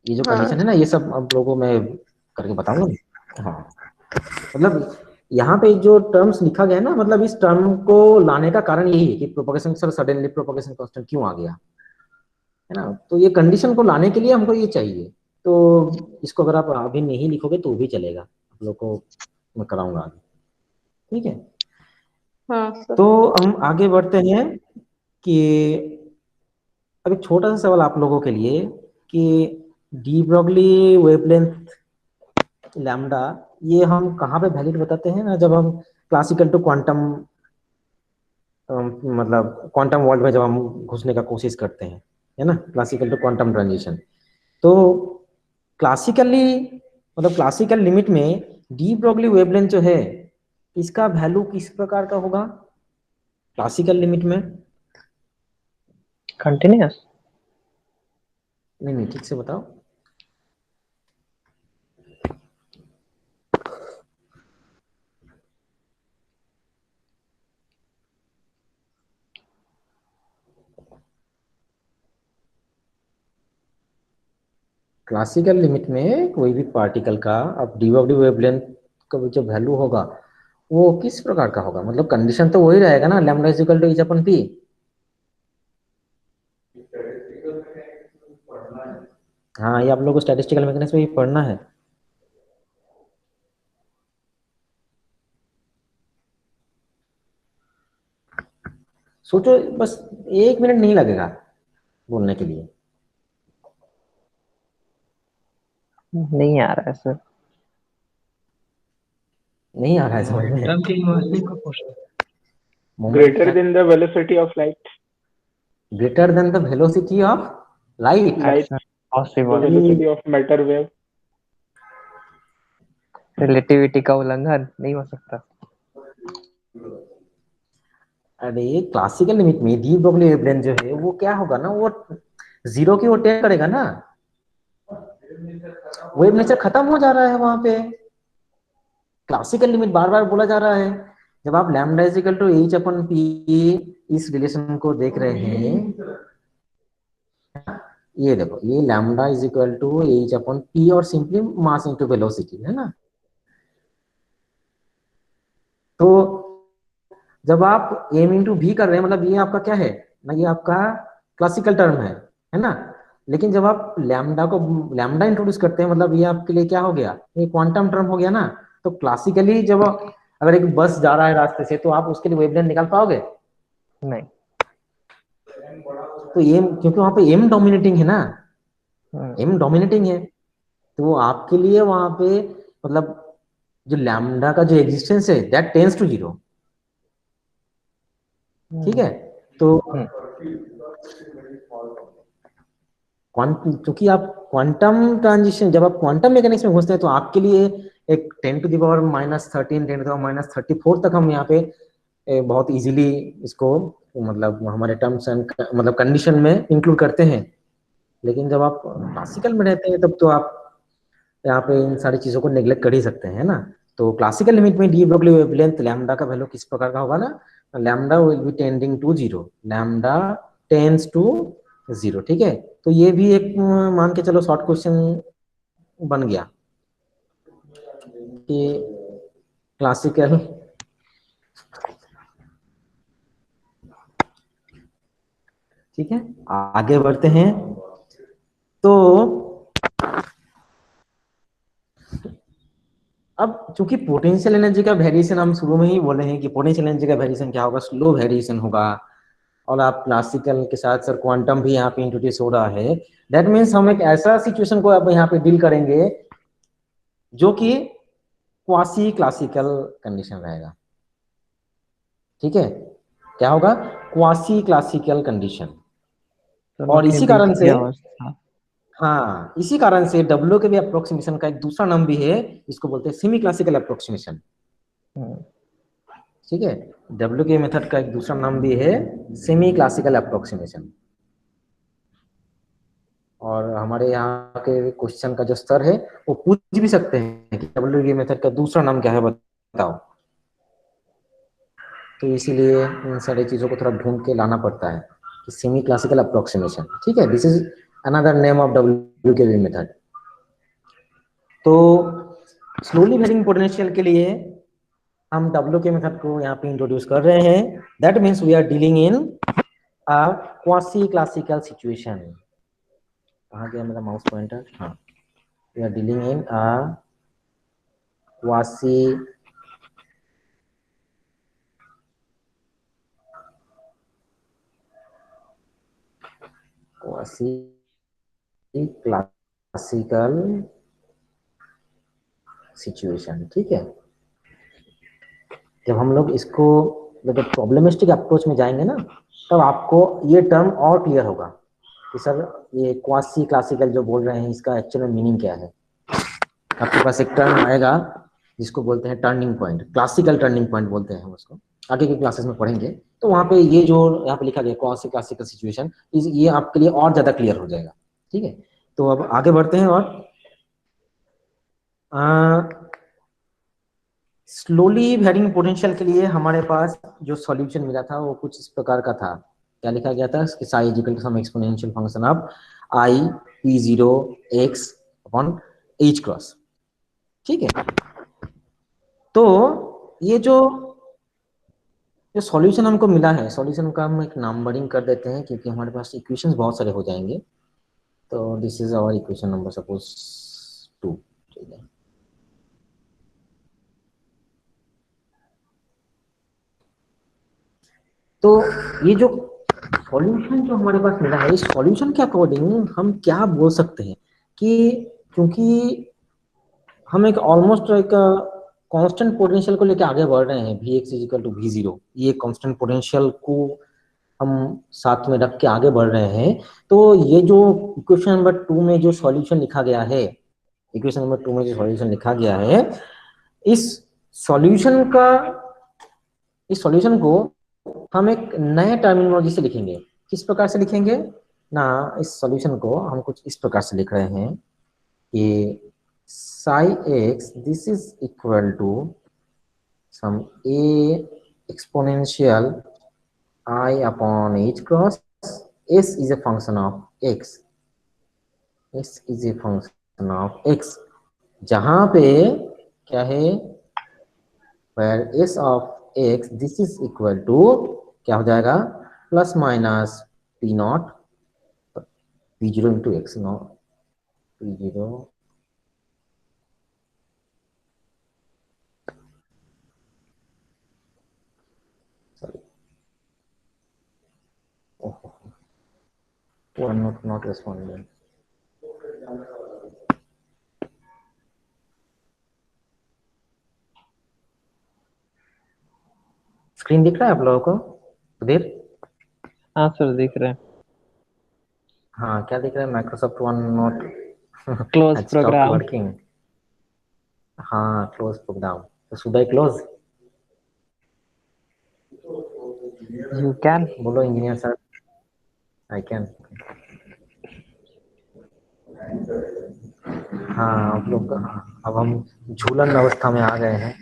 ये जो हाँ कंडीशन है ना, ये सब आप लोगों को मैं करके बताऊंगा। हाँ, मतलब यहाँ पे जो टर्म्स लिखा गया है ना, मतलब इस टर्म को लाने का कारण यही है कि propagation, sir suddenly propagation constant क्यों आ गया, है ना। तो ये कंडीशन को लाने के लिए हमको ये चाहिए, तो इसको अगर आप अभी नहीं लिखोगे तो भी चलेगा, आप लोग को मैं कराऊंगा आगे, ठीक है। हाँ सर। तो हम आगे बढ़ते हैं कि अब एक छोटा सा सवाल आप लोगों के लिए कि डी ब्रॉगली वेवलेंथ लैम्डा ये हम कहाँ पे वैलिड बताते हैं ना, जब हम क्लासिकल टू क्वांटम मतलब क्वांटम वर्ल्ड में जब हम घुसने का कोशिश करते हैं, है ना, क्लासिकल टू क्वांटम ट्रांजिशन। तो क्लासिकली मतलब क्लासिकल लिमिट में डी ब्रॉगली वेवलेंथ जो है इसका वैल्यू किस प्रकार का होगा क्लासिकल लिमिट में? कंटिन्यूअस। नहीं ठीक से बताओ। क्लासिकल लिमिट में कोई भी पार्टिकल का अब डी ब्रॉगली वेवलेंथ का जो वैल्यू होगा वो किस प्रकार का होगा, मतलब कंडीशन तो वही रहेगा ना, lambda is equal to H upon P. हाँ ये आप लोगों को स्टैटिस्टिकल मैकेनिक्स में भी पढ़ना है। सोचो बस, 1 मिनट नहीं लगेगा बोलने के लिए। नहीं आ रहा है सर। नहीं आ रहा है समझ में? टर्म के inversely proportional. Greater than the velocity of light. Greater than the velocity of light. Light, the possible. velocity of matter wave. Relativity का उल्लंघन नहीं हो सकता। अरे क्लासिकल लिमिट में डी ब्रॉगली वेवलेंथ जो है वो क्या होगा ना, वो 0 की ओर टेंड करेगा ना, वेव नेचर खत्म हो जा रहा है वहां पे। क्लासिकल लिमिट बार बार बोला जा रहा है, जब आप lambda is equal to H upon P इस रिलेशन को देख रहे हैं, ये देखो ये lambda is equal to H upon P और सिंपली मास इनटू वेलोसिटी है ना। तो जब आप एम इंटू वी कर रहे हैं मतलब ये आपका क्या है ना, ये आपका क्लासिकल टर्म है ना। लेकिन जब आप लैम्डा इंट्रोड्यूस करते हैं मतलब ये आपके लिए क्या हो गया, ये क्वांटम टर्म हो गया ना। तो क्लासिकली जब अगर एक बस जा रहा है रास्ते से तो आप उसके लिए वेवलेंथ निकाल पाओगे नहीं। तो एम, क्योंकि वहां पे एम डोमिनेटिंग है ना, हम्म, एम डोमिनेटिंग है, तो आपके लिए वहां पे मतलब जो लैम्डा का जो एग्जिस्टेंस है दैट टेंड्स टू 0, ठीक है। तो क्योंकि आप क्वांटम ट्रांजिशन जब आप क्वांटम मैकेनिक्स में घुसते हैं तो आपके लिए एक 10⁻⁻13 10⁻34 तक हम यहाँ पे बहुत इजीली इसको मतलब हमारे टर्म्स एंड मतलब कंडीशन में इंक्लूड करते हैं। लेकिन जब आप क्लासिकल में रहते हैं तब तो आप यहाँ पे इन सारी चीजों को नेग्लेक्ट कर ही सकते हैं ना। तो क्लासिकल लिमिट में डी ब्रॉगली वेवलेंथ लैम्डा का वैल्यू किस प्रकार का होगा ना, lambda will be tending to 0, lambda tends to 0, ठीक है। तो ये भी एक मान के चलो शॉर्ट क्वेश्चन बन गया कि क्लासिकल ठीक है। आगे बढ़ते हैं। तो अब चूंकि पोटेंशियल एनर्जी का वेरिएशन हम शुरू में ही बोले हैं कि पोटेंशियल एनर्जी का वेरिएशन क्या होगा, स्लो वेरिएशन होगा। और आप क्लासिकल के साथ सर क्वांटम भी यहाँ पे इंट्रोड्यूस हो रहा है, दैट मीन्स हम एक ऐसा सिचुएशन को अब यहाँ पे डील करेंगे जो कि क्वासी क्लासिकल कंडीशन रहेगा, ठीक है। क्या होगा, क्वासी क्लासिकल कंडीशन। और इसी कारण से हाँ इसी कारण से डब्ल्यू के भी अप्रोक्सीमेशन का एक दूसरा नाम भी है, इसको बोलते हैं सेमी क्लासिकल अप्रोक्सीमेशन, ठीक है। डब्ल्यू के मेथड का एक दूसरा नाम भी है सेमी क्लासिकल अप्रोक्सीमेशन। और हमारे यहाँ के क्वेश्चन का जो स्तर है वो पूछ भी सकते हैं कि डब्ल्यू के मेथड का दूसरा नाम क्या है बताओ। तो इसीलिए इन सारी चीजों को थोड़ा ढूंढ के लाना पड़ता है कि सेमी क्लासिकल अप्रोक्सीमेशन, ठीक है। This is another name of W K method. तो स्लोली वेरिंग पोटेंशियल के लिए हम डब्ल्यू के मेथड को यहाँ पे इंट्रोड्यूस कर रहे हैं। That means we are dealing in a quasi classical situation, कहाँ गया मेरा माउस पॉइंटर? हाँ, we are dealing in quasi classical situation. ठीक है, जब हम लोग इसको मतलब प्रॉब्लमिस्टिक अप्रोच में जाएंगे ना, तब आपको ये टर्म और क्लियर होगा कि सर ये क्वासी क्लासिकल जो बोल रहे हैं इसका एक्चुअल में मीनिंग क्या है। आपके पास एक टर्म आएगा जिसको बोलते हैं turning point, classical turning point बोलते हैं हम उसको, आगे की क्लासेस में पढ़ेंगे। तो वहाँ पे ये जो यहाँ पे लिखा गया क्वासी क्लासिकल सिचुएशन, ये आपके लिए और ज्यादा क्लियर हो जाएगा। ठीक है, तो अब आगे बढ़ते हैं। और स्लोली वेरिंग पोटेंशियल के लिए हमारे पास जो सॉल्यूशन मिला था वो कुछ इस प्रकार का था। क्या लिखा गया था कि psi is equal to some exponential function of I P zero X upon H cross. ठीक है, तो ये जो सॉल्यूशन हमको मिला है, सॉल्यूशन का हम एक नंबरिंग कर देते हैं क्योंकि हमारे पास इक्वेशंस बहुत सारे हो जाएंगे। तो this is our equation number suppose 2। ठीक है, तो ये जो सॉल्यूशन जो हमारे पास मिला है, इस सॉल्यूशन के अकॉर्डिंग हम क्या बोल सकते हैं कि क्योंकि हम एक ऑलमोस्ट एक कांस्टेंट पोटेंशियल को लेकर आगे बढ़ रहे हैं, Vx is equal to V0, ये कांस्टेंट पोटेंशियल को हम साथ में रख के आगे बढ़ रहे हैं। तो ये जो इक्वेशन नंबर 2 में जो सॉल्यूशन लिखा गया है, इक्वेशन नंबर 2 में जो सॉल्यूशन लिखा गया है, इस सॉल्यूशन को हम एक नए टर्मिनोलॉजी से लिखेंगे। किस प्रकार से लिखेंगे ना, इस सॉल्यूशन को हम कुछ इस प्रकार से लिख रहे हैं कि psi x this is equal to some a exponential I upon h cross s is a function of x, s is a function of x, जहां पे क्या है, where s of x this is equal to क्या हो जाएगा, plus minus p not p0 into x not p0 one not responding। Screen दिख रहा है आप लोगों को उधर? हाँ सर दिख रहा है। हाँ, क्या दिख रहा है? Microsoft OneNote close program. Working. हाँ, क्लोज प्रोग्राम। तो should I close? You can. बोलो इंजीनियर सर। I can. हाँ, आप लोग अब हम झूलन अवस्था में आ गए हैं,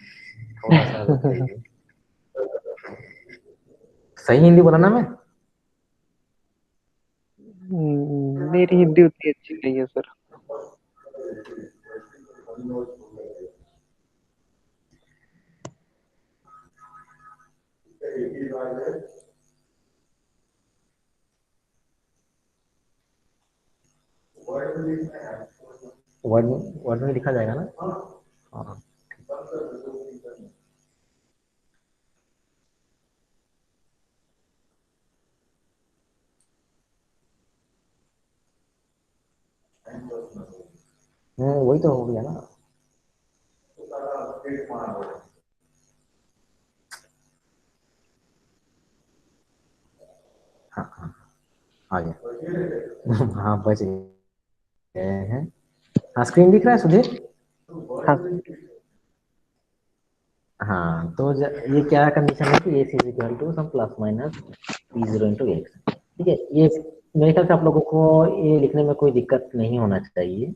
थोड़ा सा रुक जाइए। सही हिंदी बोला ना मैं? मेरी हिंदी उतनी अच्छी नहीं है सर। वर्ड में लिखा जाएगा ना? हाँ, वही तो हो गया ना। हाँ हाँ, आ गया। हाँ, बच गए हैं। हाँ, स्क्रीन दिख रहा है सुधीर? हाँ हाँ, तो ये क्या कंडीशन है कि a is equal to some plus minus p0 into X. ठीक है, ये मेरे ख्याल से आप लोगों को ये लिखने में कोई दिक्कत नहीं होना चाहिए।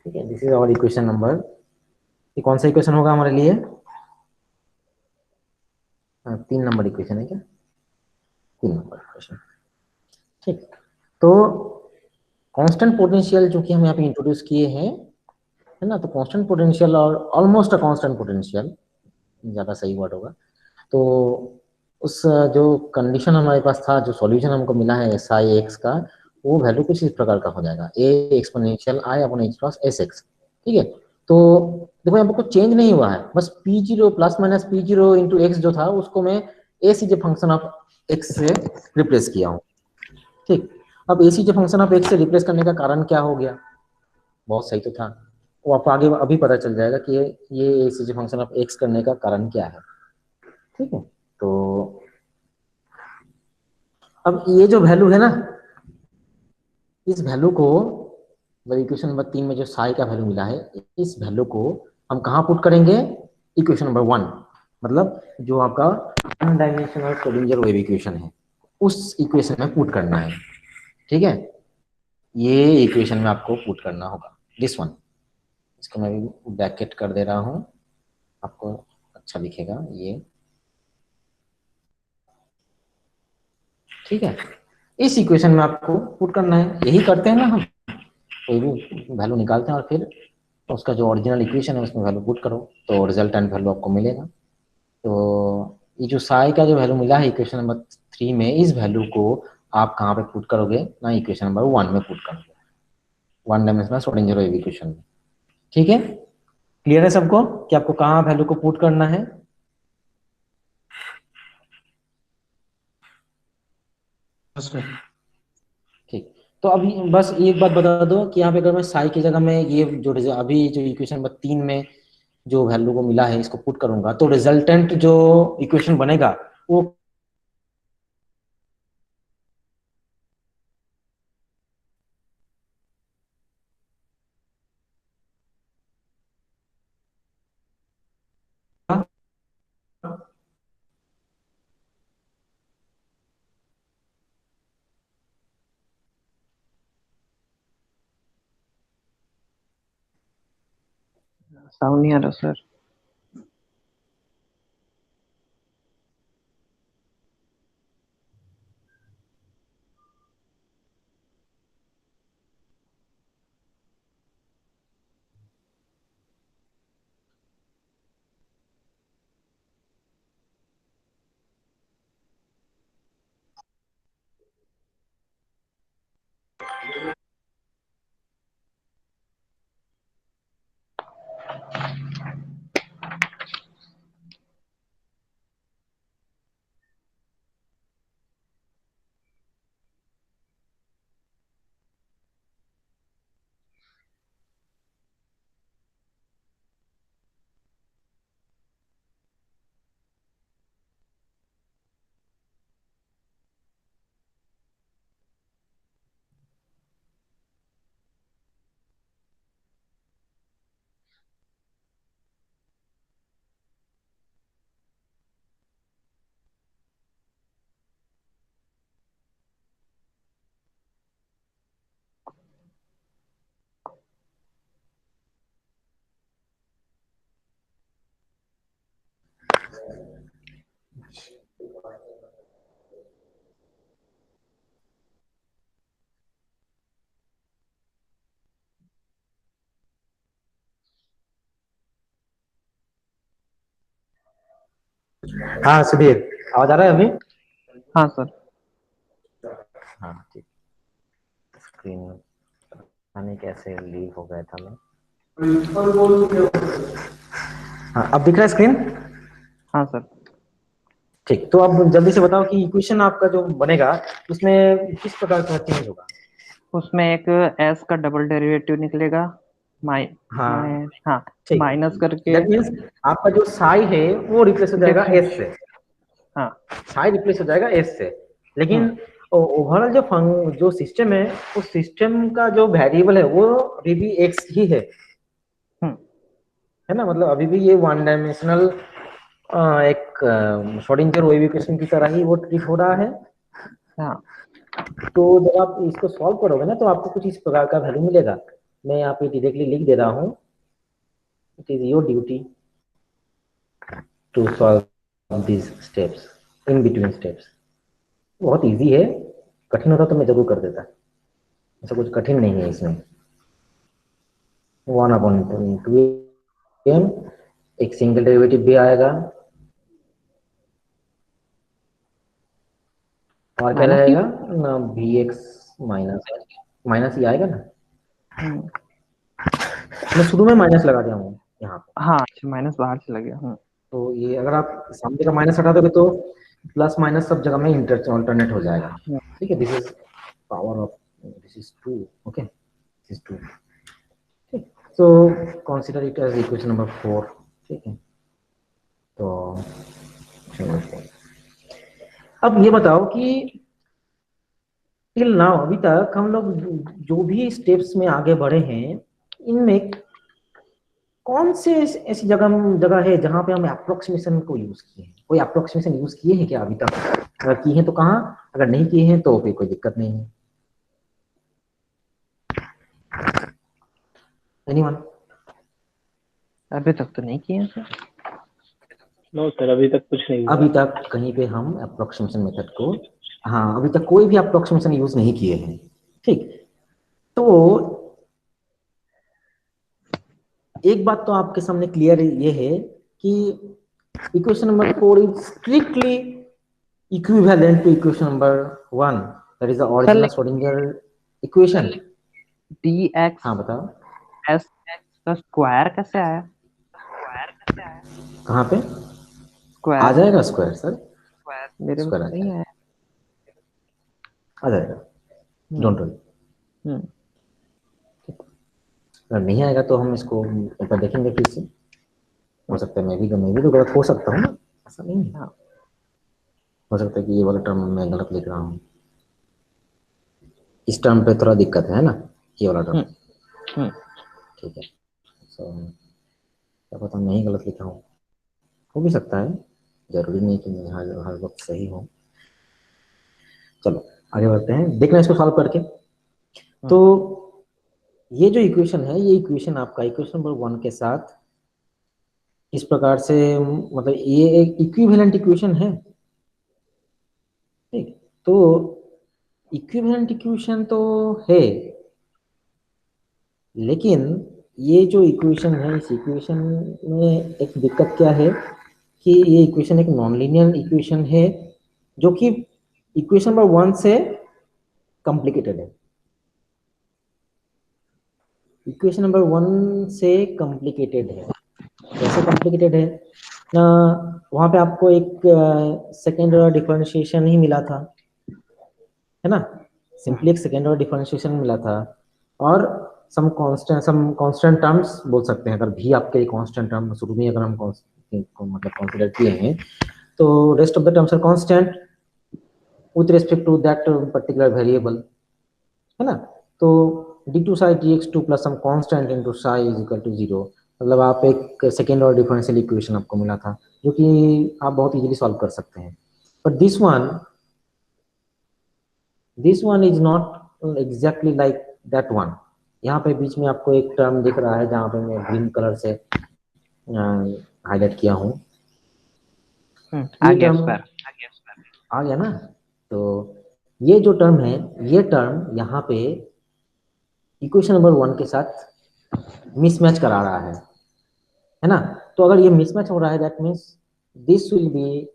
ठीक है, this is our equation number. ये कौन सा इक्वेशन होगा हमारे लिए? 3 नंबर इक्वेशन है क्या? 3 नंबर इक्वेशन। ठीक, तो कांस्टेंट पोटेंशियल जो कि हम यहाँ पे इंट्रोड्यूस किए हैं, है ना, तो कांस्टेंट पोटेंशियल और ऑलमोस्ट अ कांस्टेंट पोटेंशियल ज्यादा सही वर्ड होगा। तो उस जो कंडीशन हमारे पास था, जो सॉल्यूशन हमको मिला है एस आई एक्स का, वो वैल्यू कुछ इस प्रकार का हो जाएगा, ए एक्सपोनेंशियल आई upon H plus S x. ठीक है, तो देखो यहाँ पर कुछ चेंज नहीं हुआ है, बस P zero plus minus P zero into x जो था उसको मैं ए सी जे फंक्शन ऑफ एक्स से रिप्लेस किया हूँ। ठीक, अब ए सी जे फंक्शन ऑफ एक्स से रिप्लेस करने का कारण क्या हो गया, बहुत सही तो था, वो आपको आगे अभी पता चल जाएगा कि ये ए सी जे फंक्शन ऑफ एक्स करने का कारण क्या है। ठीक है, तो अब ये जो वैल्यू है ना, इस वैल्यू को इक्वेशन नंबर 3 में जो साई का वैल्यू मिला है, इस वैल्यू को हम कहाँ पुट करेंगे, इक्वेशन नंबर 1, मतलब जो आपका one dimensional Schrodinger wave equation है उस इक्वेशन में पुट करना है। ठीक है, ये इक्वेशन में आपको पुट करना होगा, दिस वन। इसको मैं भी ब्रैकेट कर दे रहा हूँ, आपको अच्छा दिखेगा ये। ठीक है, इस इक्वेशन में आपको पुट करना है, यही करते हैं ना हम, कोई भी वैल्यू निकालते हैं और फिर उसका जो ओरिजिनल इक्वेशन है उसमें वैल्यू पुट करो तो रिजल्टेंट वैल्यू आपको मिलेगा। तो ये जो साई का जो वैल्यू मिला है इक्वेशन नंबर 3 में, इस वैल्यू को आप कहाँ पे पुट करोगे ना, इक्वेशन नंबर 1 में पुट करोगे, one dimensional Schrodinger wave equation में। ठीक है, क्लियर है सबको कि आपको कहाँ वैल्यू को पुट करना है? ठीक, तो अभी बस एक बात बता दो कि यहाँ पे अगर मैं साई की जगह में ये जो अभी जो इक्वेशन नंबर 3 में जो वैल्यू को मिला है इसको पुट करूंगा तो रिजल्टेंट जो इक्वेशन बनेगा वो साउंड नहीं आ रहा सर। हाँ सुधीर, आवाज आ रहा है अभी? हाँ सर। हाँ ठीक, स्क्रीन पता नहीं कैसे लीव हो गया था मैं। हाँ अब दिख रहा है स्क्रीन? हाँ सर। ठीक, तो अब जल्दी से बताओ कि इक्वेशन आपका जो बनेगा उसमें किस प्रकार का चेंज होगा? उसमें एक एस का डबल डेरिवेटिव निकलेगा, माइ हाँ हाँ, ठीक, माइनस करके दैट मीन्स आपका जो साई है वो रिप्लेस हो जाएगा एस से। हाँ। साई रिप्लेस हो जाएगा एस से, लेकिन हम्म। ओवरऑल जो सिस्टम है उस सिस्टम का जो वेरिएबल है वो अभी भी एक्स ही हम्म। है ना, मतलब अभी भी ये वन डायमेंशनल एक श्रोडिंगर वेव इक्वेशन की तरह ही वो ट्रीट हो रहा है। हाँ। तो जब आप इसको सॉल्व करोगे ना तो आपको कुछ इस प्रकार का वैल्यू मिलेगा, मैं यहाँ पे डायरेक्टली लिख दे रहा हूँ, it is your duty to solve this steps, in between steps. बहुत इजी है, कठिन होता तो मैं जरूर कर देता, ऐसा कुछ कठिन नहीं है इसमें। 1/2m, एक सिंगल डेरिवेटिव भी आएगा, और क्या माइनस रहेगा ना, वी एक्स माइनस ये आएगा ना, मैं शुरू में माइनस लगा दिया हूँ यहाँ पे। हाँ अच्छा माइनस बाहर से लग गया। तो ये अगर आप सामने का माइनस हटा दोगे तो प्लस माइनस सब जगह में अल्टरनेट हो जाएगा। ठीक है, this is power of, this is 2, okay, this is 2। ठीक, so consider it as equation number 4। ठीक है, तो चलो अब ये बताओ कि टिल नाउ, अभी तक हम लोग जो भी स्टेप्स में आगे बढ़े हैं, इनमें कौन से ऐसी जगह है जहां पे हम अप्रोक्सीमेशन को यूज किए हैं? कोई अप्रोक्सीमेशन यूज किए हैं क्या अभी तक? अगर किए हैं तो कहाँ, अगर नहीं किए हैं तो फिर कोई दिक्कत नहीं है। एनीवन? अभी तक तो नहीं किया सर। नो सर, अभी तक कुछ नहीं हुआ। अभी तक कहीं पे हम अप्रोक्सीमेशन मेथड को, हाँ अभी तक कोई भी अप्रोक्सीमेशन यूज नहीं किए हैं। ठीक, तो एक बात तो आपके सामने क्लियर ये है कि equation number 4 is strictly equivalent to equation number 1, that is the original Schrodinger equation. dx हाँ बताओ, s का स्क्वायर कैसे आया? कहाँ पे आ स्क्वायर जाएगा स्क्वायर सर? मेरे में स्क्वायर तो नहीं आया। आ जाएगा, डोंट वरी। अगर नहीं आएगा तो हम इसको एक बार देखेंगे फिर से। हो सकता है मैं भी तो गलत हो सकता हूँ ना, ऐसा नहीं है। हो सकता है कि ये वाला टर्म मैं गलत लिख रहा हूँ, इस टर्म पे थोड़ा दिक्कत है ना, ये वाला टर्म। ठीक है, सो क्या पता मैं ही गलत लिखा हूँ, हो भी सकता है, जरूरी नहीं कि मैं हर वक्त सही हूँ। चलो आगे बढ़ते हैं, देखना इसको सॉल्व करके। तो ये जो इक्वेशन है, ये इक्वेशन आपका इक्वेशन नंबर 1 के साथ इस प्रकार से, मतलब ये एक इक्विवेलेंट इक्वेशन है। ठीक, तो इक्विवेलेंट इक्वेशन तो है, लेकिन ये जो इक्वेशन है, इस इक्वेशन में एक दिक्कत क्या है कि ये इक्वेशन एक नॉन लीनियर इक्वेशन है, जो कि इक्वेशन नंबर 1 से कॉम्प्लिकेटेड है। इक्वेशन नंबर 1 से कॉम्प्लिकेटेड है। कैसे कॉम्प्लिकेटेड है ना, वहां पे आपको एक सेकेंड ऑर्डर डिफरेंशिएशन ही मिला था, है ना, सिंपली एक सेकेंड ऑर्डर डिफरेंशिएशन मिला था, और सम कांस्टेंट टर्म्स बोल सकते हैं। अगर भी आपके कांस्टेंट टर्म शुरू में अगर हम मतलब कंसीडर किए हैं, तो rest of the terms are constant with respect to that particular variable, है ना। तो d2 psi dx2 plus some constant into psi is equal to 0, मतलब आप एक सेकेंड ऑर्डर डिफरेंशियल इक्वेशन आपको मिला था, जो कि आप बहुत इजीली सॉल्व कर सकते हैं। But this one is not exactly like that one. यहाँ पे बीच में आपको एक टर्म दिख रहा है, जहाँ पे मैं ग्रीन कलर से हाईलाइट किया हूँ, ये टर्म आ गया ना। तो ये जो टर्म है, ये टर्म यहाँ पे इक्वेशन नंबर 1 के साथ मिसमैच करा रहा है ना। तो अगर ये मिसमैच हो रहा है, that means this will be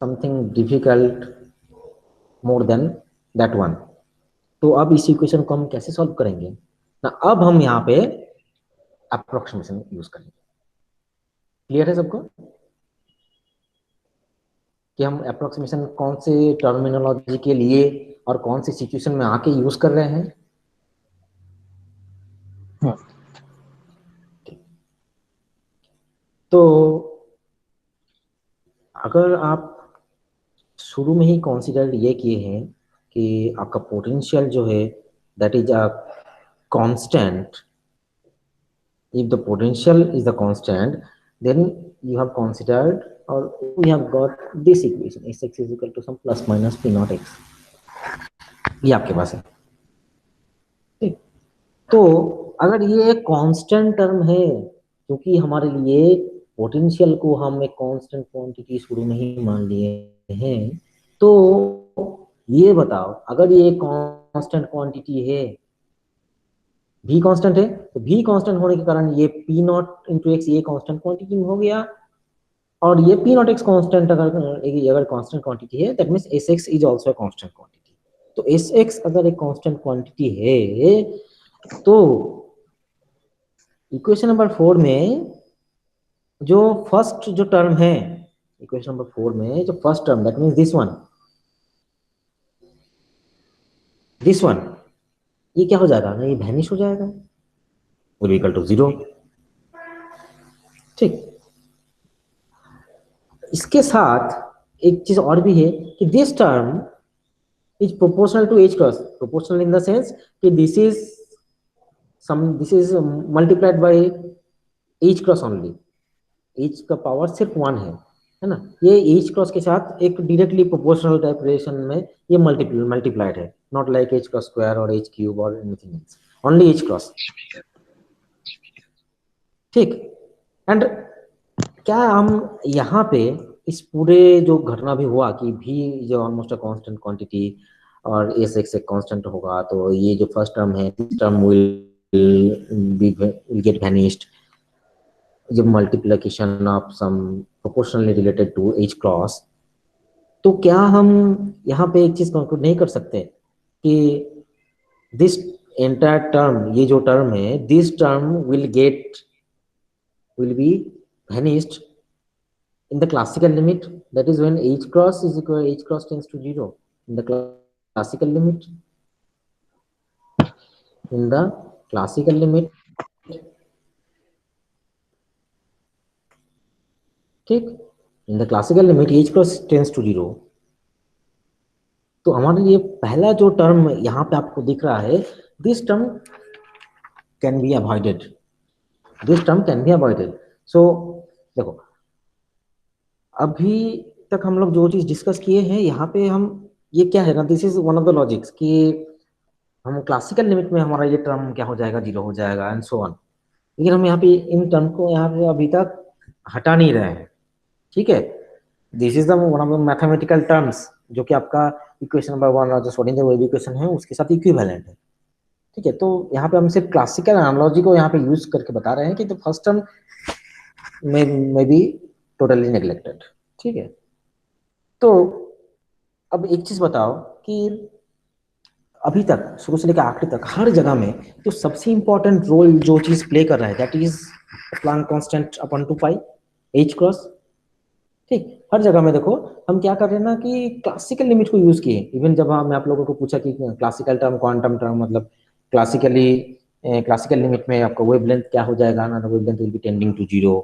something difficult more than that one. तो अब इस इक्वेशन को हम कैसे सॉल्व करेंगे ना, अब हम यहाँ पे अप्रोक्सीमेशन यूज करेंगे। क्लियर है सबको कि हम अप्रोक्सीमेशन कौन से टर्मिनोलॉजी के लिए और कौन सी सिचुएशन में आके यूज कर रहे हैं? तो अगर आप शुरू में ही कंसीडर ये किए हैं कि आपका पोटेंशियल जो है that is a constant, if the potential is the constant, then you have considered, or we have got this equation, Sx is equal to some plus minus p naught x, ये आपके पास है। ठीक, तो अगर ये constant term है, क्योंकि हमारे लिए पोटेंशियल को हम एक कांस्टेंट क्वांटिटी शुरू में ही मान लिए हैं, तो ये बताओ अगर ये कांस्टेंट क्वांटिटी है, भी कांस्टेंट है, तो भी कांस्टेंट होने के कारण ये पी नॉट इंटू एक्स ये कांस्टेंट क्वांटिटी में हो गया, और ये पी नॉट एक्स कॉन्स्टेंट अगर कॉन्स्टेंट क्वांटिटी है that means S x is also constant quantity. तो एस एक्स अगर एक कॉन्स्टेंट क्वांटिटी है तो इक्वेशन नंबर 4 में जो फर्स्ट जो टर्म है, इक्वेशन नंबर 4 में जो first term that means this one ये क्या हो जाएगा ना, ये वैनिश हो जाएगा, will be equal to 0। ठीक, इसके साथ एक चीज और भी है कि this term is proportional to h cross. Proportional in the sense कि this is multiplied by h cross only. H का पावर सिर्फ 1 है ना। ये एच क्रॉस के साथ एक डायरेक्टली प्रोपोर्शनल टाइप रिलेशन में ये मल्टीप्लाइड है, not like H cross square और एच क्यूब और anything else, only H cross. ठीक, एंड क्या हम यहाँ पे इस पूरे जो घटना भी हुआ कि भी जो ऑलमोस्ट अ कांस्टेंट क्वांटिटी और एस एक्स एक कांस्टेंट होगा, तो ये जो फर्स्ट टर्म है this term will get vanished जब multiplication of some proportionally related to h cross. तो क्या हम यहाँ पे एक चीज कंक्लूड नहीं कर सकते कि दिस एंटायर टर्म, ये जो टर्म है this term will be vanished in the classical limit, that is when h cross is equal h cross tends to 0 in the classical limit, in the classical limit। ठीक, in the classical limit h cross tends to 0। तो हमारे लिए पहला जो term यहाँ पे आपको दिख रहा है this term can be avoided, this term can be avoided. So देखो अभी तक हम लोग जो चीज डिस्कस किए हैं यहाँ पे हम ये क्या है ना, this is one of the logics कि हम क्लासिकल लिमिट में हमारा ये टर्म क्या हो जाएगा, 0 हो जाएगा एंड सो ऑन। लेकिन हम यहाँ पे इन टर्म को यहाँ पे अभी तक हटा नहीं रहे हैं। ठीक है, this is the one of the mathematical terms जो कि आपका इक्वेशन नंबर 1 और जो सोडियम वेव इक्वेशन है उसके साथ इक्विवेलेंट है। ठीक है, तो यहाँ पे हम सिर्फ क्लासिकल एनालॉजी को यहाँ पे यूज करके बता रहे हैं कि द फर्स्ट टर्म में बी टोटली नेग्लेक्टेड। ठीक है, तो अब एक चीज बताओ कि अभी तक शुरू से लेकर आखिरी तक हर जगह में तो सबसे इंपॉर्टेंट रोल जो चीज प्ले कर रहा है that is Planck constant upon 2 pi H cross. ठीक, हर जगह में देखो हम क्या कर रहे हैं ना कि क्लासिकल लिमिट को यूज किए। इवन जब मैं आप लोगों को पूछा कि क्लासिकल टर्म क्वांटम टर्म मतलब क्लासिकल लिमिट में आपका वेवलेंथ क्या हो जाएगा ना, wavelength will be tending to 0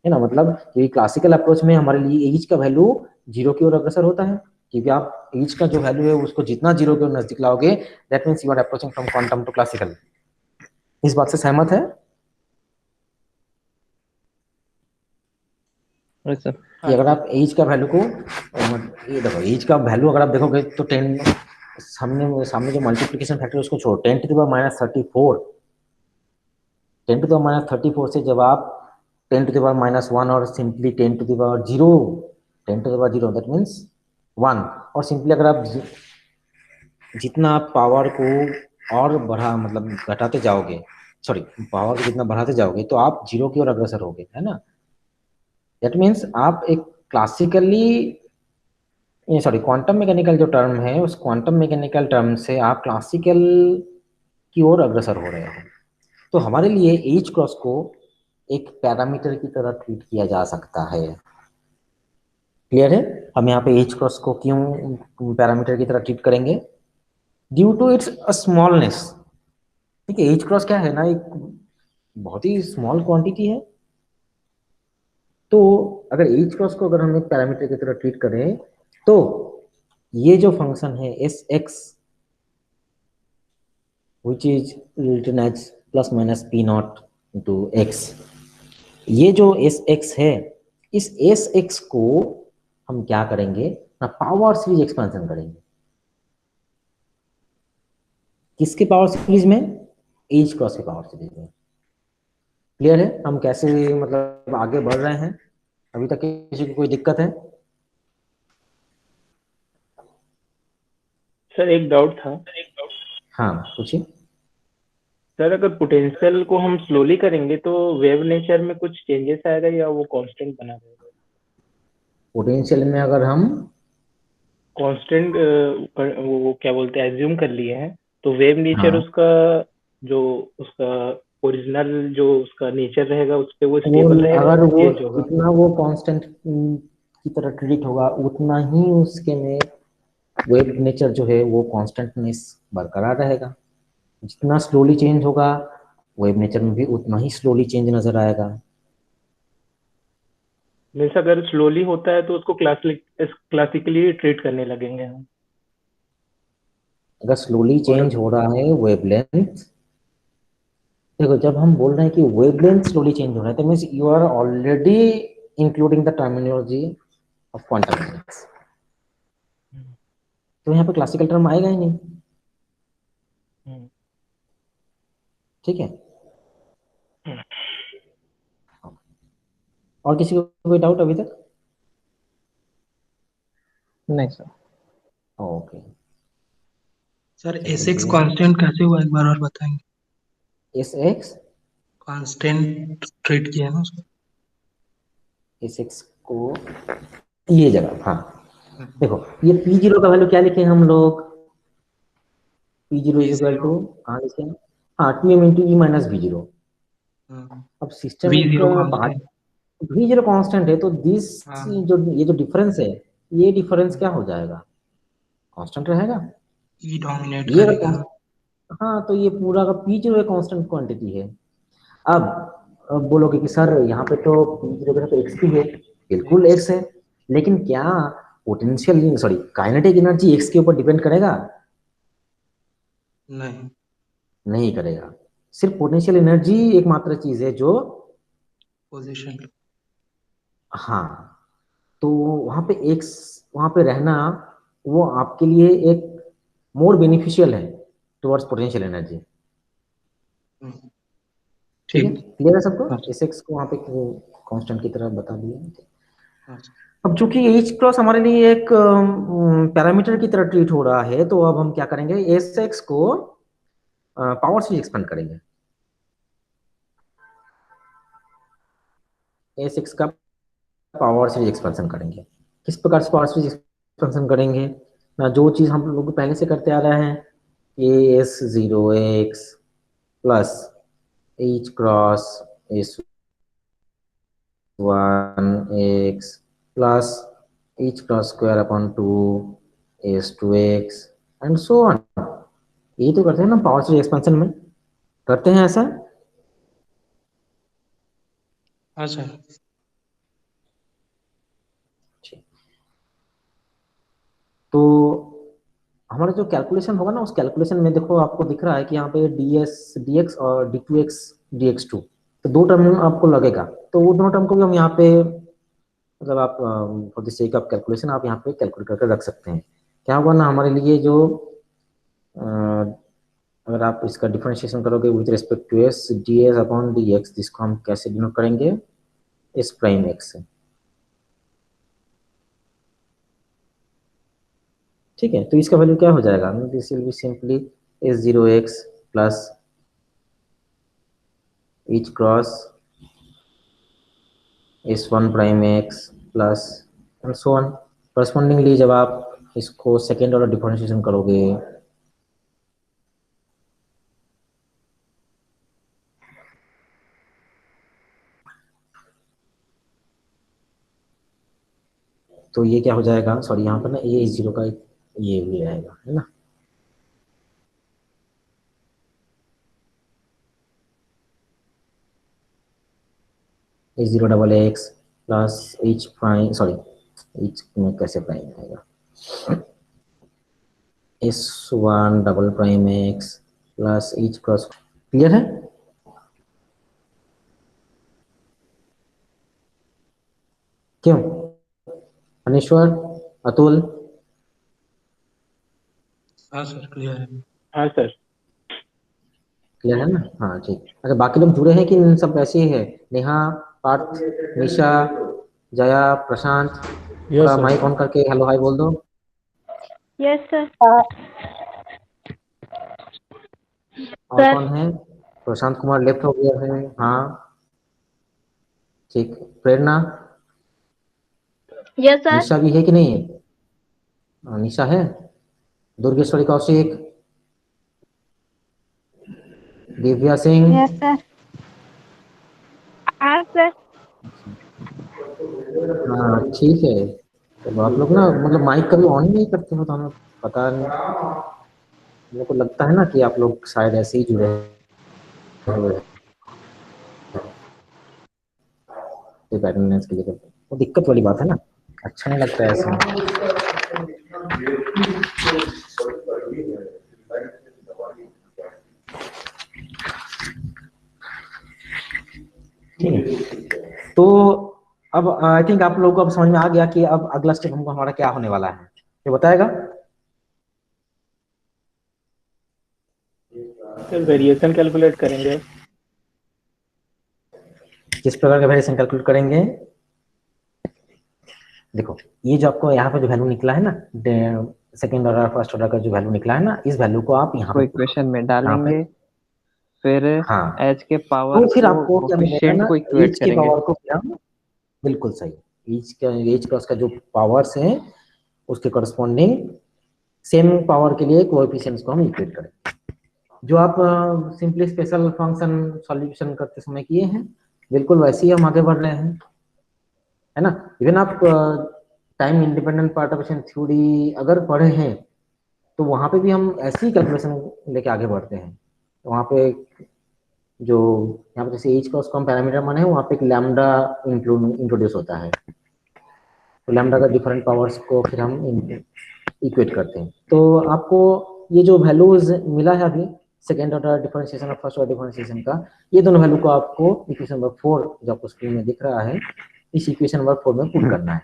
है ना। मतलब कि क्लासिकल अप्रोच में हमारे लिए एच का वैल्यू 0 की ओर अग्रसर होता है, क्योंकि आप एच का जो वैल्यू है उसको जितना 0 के नजदीक लाओगे that means you are approaching from quantum to classical. इस बात से सहमत है? सर कि अगर आप एज का वैल्यू को ये देखो एज का वैल्यू अगर आप देखोगे तो 10 सामने जो मल्टीप्लिकेशन फैक्टर उसको छोड़ो 10 to the power minus 34, 10 to the power minus 34 से जब आप 10 टू द पावर माइनस 1 और simply 10 to the power 0, 10 to the power 0 that means 1, और सिंपली अगर आप जितना आप पावर को और बढ़ा मतलब घटाते जाओगे, सॉरी पावर को जितना बढ़ाते जाओगे तो आप 0 की ओर अग्रसर होगे, है ना। दैट मीन्स आप एक क्लासिकली सॉरी क्वांटम मैकेनिकल जो टर्म है उस क्वांटम मैकेनिकल टर्म से आप क्लासिकल की ओर अग्रसर हो रहे हो। तो हमारे लिए एच क्रॉस को एक पैरामीटर की तरह ट्रीट किया जा सकता है। क्लियर है? हम यहाँ पे एच क्रॉस को क्यों पैरामीटर की तरह ट्रीट करेंगे? Due to its smallness. ठीक है, एच क्रॉस क्या है ना, एक बहुत ही स्मॉल क्वांटिटी है। तो अगर एच क्रॉस को अगर हम एक पैरामीटर की तरह ट्रीट करें तो ये जो फंक्शन है S X which is written as plus minus P naught into X, ये जो एस एक्स है इस एस एक्स को हम क्या करेंगे ना, पावर सीरीज एक्सपेंशन करेंगे। किसके पावर सीरीज में? एच क्रॉस के पावर सीरीज में। क्लियर है हम कैसे मतलब आगे बढ़ रहे हैं? अभी तक किसी को कोई दिक्कत है? सर एक डाउट था। हाँ पूछिए। सर अगर पोटेंशियल को हम स्लोली करेंगे तो वेव नेचर में कुछ चेंजेस आएगा या वो कांस्टेंट बना रहेगा? पोटेंशियल में अगर हम कांस्टेंट वो क्या बोलते हैं एज्यूम कर लिए हैं, तो वेव नेचर हाँ उसका जो उसका ओरिजिनल जो उसका नेचर रहेगा उस पे वो वो स्टेबल रहेगा अगर या वो चेंज होगा? जितना वो कांस्टेंट की तरह ट्रीट होगा उतना ही उसके में वेव नेचर जो है वो कांस्टेंटनेस बरकरार रहेगा। जितना स्लोली चेंज होगा वेव नेचर में भी उतना ही स्लोली चेंज नजर आएगा। मीन्स अगर स्लोली होता है तो उसको क्लासिकली ट्रीट करने लगेंगे हम। अगर स्लोली और चेंज हो रहा है वेवलेंथ, देखो जब हम बोल रहे हैं कि वेवलेंथ स्लोली चेंज हो रहा है तो means you are already including the terminology of quantum physics, तो यहाँ पे क्लासिकल टर्म आएगा ही नहीं। ठीक है, और किसी को कोई डाउट अभी तक? नहीं sir. Okay, sir S x constant कैसे हुआ एक बार और बताएंगे? एस एक्स कांस्टेंट ट्रीट किया है ना उसको। एस एक्स को ये जगह, हाँ देखो ये पी जीरो का वैल्यू क्या लिखे हम लोग, P zero is equal to कहाँ लिखे हैं, हाँ two M into E minus we zero. अब सिस्टम वी जीरो का बाहर कांस्टेंट। वी जीरो कांस्टेंट है तो दिस हाँ जो ये जो डिफरेंस है ये डिफरेंस क्या हो जाएगा, कांस्टेंट रहेगा। ई डोमिनेट ये अगर करेगा। हाँ तो ये पूरा का पी जीरो एक कांस्टेंट क्वांटिटी है। अब बोलोगे कि सर यहाँ पे तो पी जीरो के साथ एक्स भी है, बिल्कुल एक्स है, लेकिन क्या potential sorry kinetic energy x के ऊपर डिपेंड करेगा? नहीं। नहीं करेगा। सिर्फ पोटेंशियल एनर्जी एकमात्र चीज है जो, पोजीशन। हाँ तो वहां पे एक्स वहां पे रहना वो आपके लिए एक मोर बेनिफिशियल है टुवर्ड्स पोटेंशियल एनर्जी। ठीक है, ठीक। क्लियर है सबको? हाँ एस एक्स को वहां पे कांस्टेंट की तरह बता दिया। हाँ अब चूंकि एच क्रॉस हमारे लिए एक पैरामीटर की तरह ट्रीट हो रहा है तो अब हम क्या करेंगे, एस एक्स को पावर से एक्सपेंड करेंगे। एस एक्स का पावर सीरीज एक्सपेंशन करेंगे। किस प्रकार से पावर सीरीज एक्सपेंशन करेंगे ना, जो चीज हम लोग पहले से करते आ रहे हैं, A S zero X plus H cross S one X plus H cross square upon two S two X and so on. ये तो करते हैं ना पावर सीरीज एक्सपेंशन में, करते हैं ऐसा। हाँ सर। तो हमारा जो कैलकुलेशन होगा ना उस कैलकुलेशन में देखो आपको दिख रहा है कि यहाँ पे डी एस डी एक्स और D two X D X two, तो दो टर्म आपको लगेगा, तो वो दोनों टर्म को भी हम यहाँ पे मतलब आप for the sake of calculation आप यहाँ पे कैलकुलेट करके रख सकते हैं। क्या होगा ना हमारे लिए जो अगर आप इसका डिफरेंशिएशन करोगे with respect to S D S upon D X, जिसको हम कैसे डिनोट करेंगे, एस प्राइम एक्स से। ठीक है, तो इसका वैल्यू क्या हो जाएगा, this will be simply S zero X plus H cross S one prime x plus and so on. Correspondingly जब आप इसको सेकेंड ऑर्डर डिफरेंशिएशन करोगे तो ये क्या हो जाएगा, सॉरी यहाँ पर ना ये जीरो का ये भी रहेगा है ना, H zero double x plus H prime sorry H में कैसे प्राइम आएगा, S one double prime x plus H cross. Clear है? क्यों अनिश्वर अतुल? हाँ सर क्लियर है। हाँ सर। क्लियर है ना? हाँ ठीक। अच्छा बाकी लोग जुड़े हैं कि इन सब ऐसे ही है, नेहा, पार्थ, निशा, जया, प्रशांत, थोड़ा माइक ऑन करके हेलो हाय बोल दो। Yes sir. और कौन है? प्रशांत कुमार लेफ्ट हो गया है, हाँ ठीक। प्रेरणा? Yes sir. निशा भी है कि नहीं है? निशा है। दुर्गेश्वरी कौशिक, दिव्या सिंह। Yes sir. हाँ सर। हाँ ठीक है। तो आप लोग ना मतलब माइक कभी ऑन ही नहीं करते हो, तो हमें पता नहीं, मेरे को लगता है ना कि आप लोग शायद ऐसे ही जुड़े हुए सिर्फ अटेंडेंस के लिए करते हैं। वो दिक्कत वाली बात है ना, अच्छा नहीं लगता है ऐसे। ठीक है, तो अब आई थिंक आप लोगों को अब समझ में आ गया कि अब अगला स्टेप हमको हमारा क्या होने वाला है, ये बताएगा? सर वेरिएशन कैलकुलेट करेंगे। किस प्रकार का वेरिएशन कैलकुलेट करेंगे? देखो, ये जो आपको यहाँ पे जो वैल्यू निकला है ना, सेकंड ऑर्डर फर्स्ट ऑर्डर का जो वैल्यू निकला है ना, इस वैल्यू को आप यहाँ को पे इक्वेशन में यहाँ पे डालेंगे, फिर हाँ, एच के पावर तो फिर को आपको क्या मिलेगा कोफिशिएंट ना, को इक्वेट एच के करेंगे। पावर को फिर हम बिल्कुल सही, एच क्रॉस का जो पावर्स है उसके करस्पॉन्डिंग सेम पावर के लिए कोएफिशिएंट्स को हम इक्वेट करें, जो आप सिंपली स्पेशल फंक्शन सॉल्यूशन करते समय किए हैं, बिल्कुल वैसे ही हम आगे बढ़ रहे हैं, है ना। इवन आप टाइम इंडिपेंडेंट पार्टिशन थ्योरी अगर पढ़े हैं तो वहां पे भी हम ऐसी कैलकुलेशन लेके आगे बढ़ते हैं। तो वहां पे जो यहाँ पे जैसे एज का उसको हम पैरामीटर माने हैं, वहाँ पे एक लैम्डा इंट्रोड्यूस होता है, तो लैम्डा का डिफरेंट पावर्स को फिर हम इक्वेट करते हैं। तो आपको ये जो वैल्यूज मिला है अभी, सेकेंड ऑर्डर डिफरेंशिएशन और फर्स्ट ऑर्डर डिफरेंशिएशन का, ये दोनों वैल्यू को आपको इक्वेशन नंबर 4 जो आपको स्क्रीन में दिख रहा है, इस इक्वेशन नंबर 4 में पुट करना है,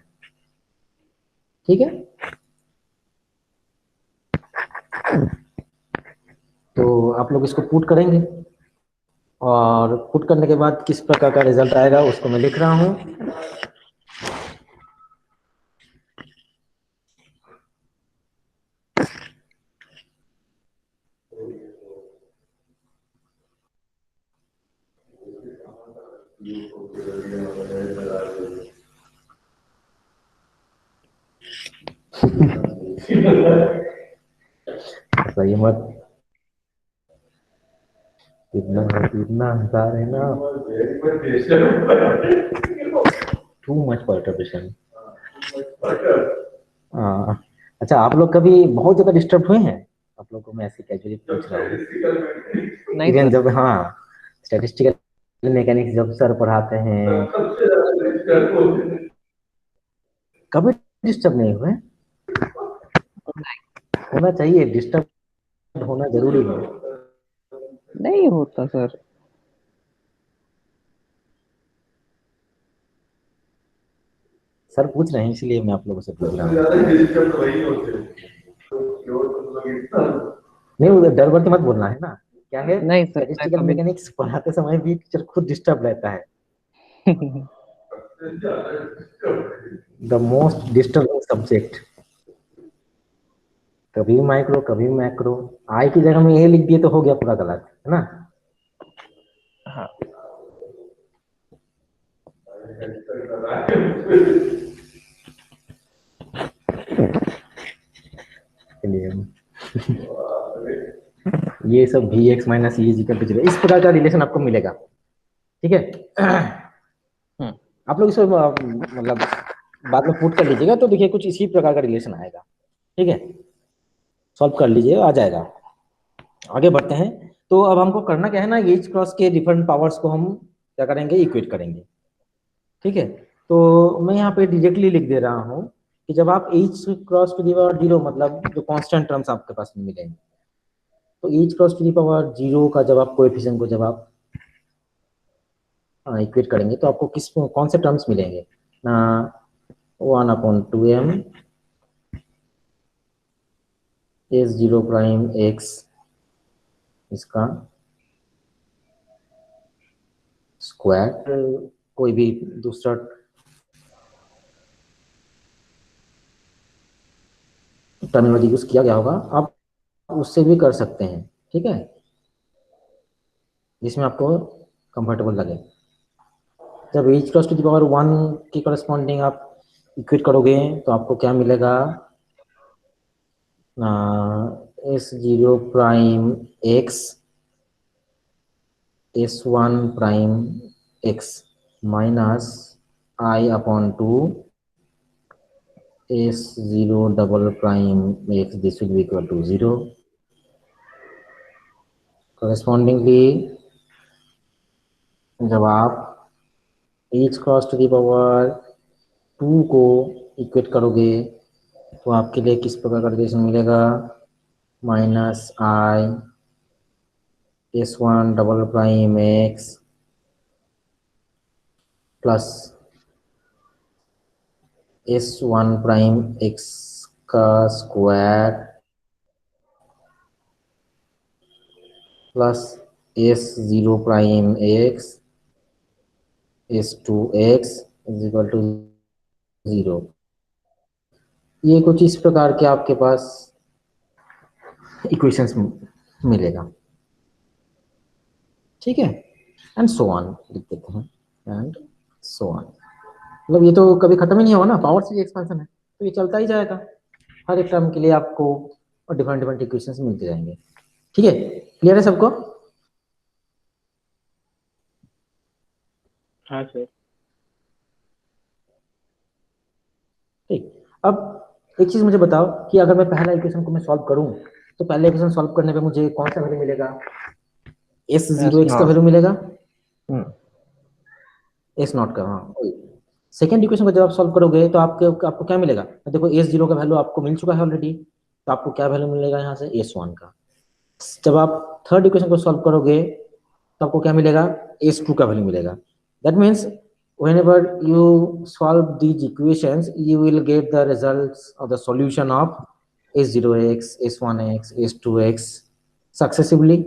ठीक है। तो आप लोग इसको पुट करेंगे और पुट करने के बाद किस प्रकार का रिजल्ट आएगा उसको मैं लिख रहा हूँ। सही मत इतना इतना हंसा रहे ना, टू मच परटर्बेशन। हाँ, अच्छा आप लोग कभी बहुत ज्यादा डिस्टर्ब हुए हैं? आप लोग को मैं ऐसे कैजुअली पूछ रहा हूँ, नहीं इवन सर। जब हाँ स्टैटिस्टिकल मैकेनिक्स जब सर पढ़ाते हैं, कभी डिस्टर्ब नहीं हुए? होना चाहिए, डिस्टर्ब होना जरूरी है। नहीं होता सर। सर पूछ रहे हैं इसलिए मैं आप लोगों से पूछ रहा हूँ। नहीं उधर डर बर के मत बोलना है ना, क्या है नहीं सर, मैं स्टैटिस्टिकल कभी मैकेनिक्स पढ़ाते समय भी टीचर खुद डिस्टर्ब रहता है, द मोस्ट डिस्टर्बिंग सब्जेक्ट। कभी माइक्रो कभी मैक्रो, आई की जगह में ये लिख दिए तो हो गया पूरा गलत, है ना। हाँ। चलिए ये सब V X minus E is equal to 0, इस प्रकार का रिलेशन आपको मिलेगा, ठीक है। आप लोग इसको मतलब बाद में पुट कर लीजिएगा तो देखिए कुछ इसी प्रकार का रिलेशन आएगा, ठीक है। सॉल्व कर लीजिए, आ जाएगा। आगे बढ़ते हैं। तो अब हमको करना क्या है ना, एच क्रॉस के डिफरेंट पावर्स को हम क्या करेंगे, इक्वेट करेंगे, ठीक है। तो मैं यहाँ पे डायरेक्टली लिख दे रहा हूँ कि जब आप H cross to the power 0 मतलब जो कांस्टेंट टर्म्स आपके पास में मिलेंगे, तो H cross to the power 0 का जब आप कोएफिशिएंट को जब आप इक्वेट करेंगे तो आपको किस कौन से टर्म्स मिलेंगे ना, 1/2m एस 0 प्राइम एक्स, इसका स्क्वायर, कोई भी दूसरा टर्मिनोलॉजी यूज किया गया होगा, आप उससे भी कर सकते हैं, ठीक है, जिसमें आपको कंफर्टेबल लगे। जब H cross to the power 1 के करस्पॉन्डिंग आप इक्वेट करोगे तो आपको क्या मिलेगा, S0 prime x S1 prime x minus I/2 S0 double prime x, this will be equal to 0। Correspondingly जब आप h cross to the power 2 को इक्वेट करोगे तो आपके लिए किस प्रकार का रिलेशन मिलेगा, minus I S1 double prime x plus S1 prime x का square plus S0 prime x S2 x is equal to 0। ये कुछ इस प्रकार के आपके पास इक्वेशंस मिलेगा, ठीक है, एंड सो ऑन लिख देते हैं, एंड सो ऑन। मतलब ये तो कभी खत्म ही नहीं होगा ना, पावर सीरीज एक्सपेंशन है तो ये चलता ही जाएगा, हर एक टर्म के लिए आपको डिफरेंट डिफरेंट इक्वेशंस मिलते जाएंगे, ठीक है, क्लियर है सबको? हाँ सर। ठीक, अब एक चीज मुझे बताओ कि अगर मैं पहला इक्वेशन को मैं सॉल्व करूं तो पहले इक्वेशन सॉल्व करने पे मुझे कौन सा वैल्यू मिलेगा, S0x का वैल्यू मिलेगा, S नॉट का, हाँ। सेकेंड इक्वेशन को जब आप सॉल्व करोगे तो आपको क्या मिलेगा, देखो S0 का वैल्यू आपको मिल चुका है ऑलरेडी, तो आपको क्या वैल्यू मिलेगा यहाँ से, S1 का। जब आप थर्ड इक्वेशन को सॉल्व करोगे तो आपको क्या मिलेगा, S2 का वैल्यू मिलेगा। That means whenever you solve these equations you will get the results of the solution of S0x, S1x, S2x successively,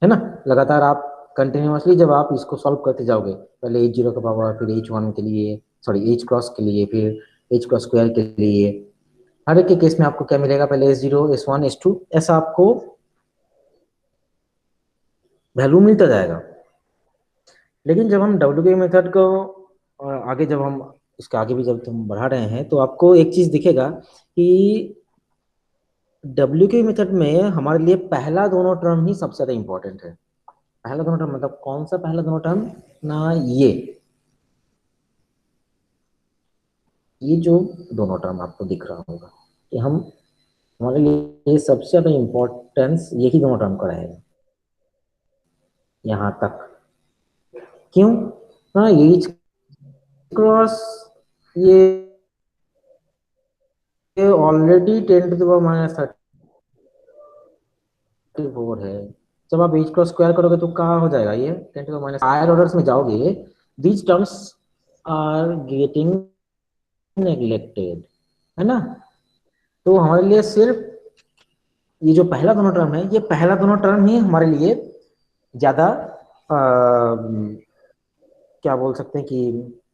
है ना। लगातार आप कंटिन्यूअसली जब आप इसको सॉल्व करते जाओगे, पहले H0 का पावर, फिर H1 के लिए, सॉरी H क्रॉस के लिए, फिर H क्रॉस स्क्वायर के लिए, हर एक के केस में आपको क्या मिलेगा, पहले S0, S1, S2 ऐसा आपको वैल्यू मिलता जाएगा। लेकिन जब हम WK मेथड को आगे जब हम इसके आगे भी जब हम बढ़ा रहे हैं तो आपको एक चीज दिखेगा कि WK मेथड में हमारे लिए पहला दोनों टर्म ही सबसे ज्यादा इंपॉर्टेंट है। पहला दोनों टर्म मतलब कौन सा पहला दोनों टर्म ना, ये जो दोनों टर्म आपको दिख रहा होगा कि हम हमारे लिए सबसे ज्यादा इंपॉर्टेंस यही दोनों टर्म का रहेगा यहाँ तक। क्यों ना, H क्रॉस ये already 10 to the power minus 34 है, जब आप H क्रॉस स्क्वायर करोगे तो कहाँ हो जाएगा, ये 10 to the minus, higher orders में जाओगे these terms are getting neglected, है ना। तो हमारे लिए सिर्फ ये जो पहला दोनों टर्म है, ये पहला दोनों टर्म ही हमारे लिए ज्यादा क्या बोल सकते हैं कि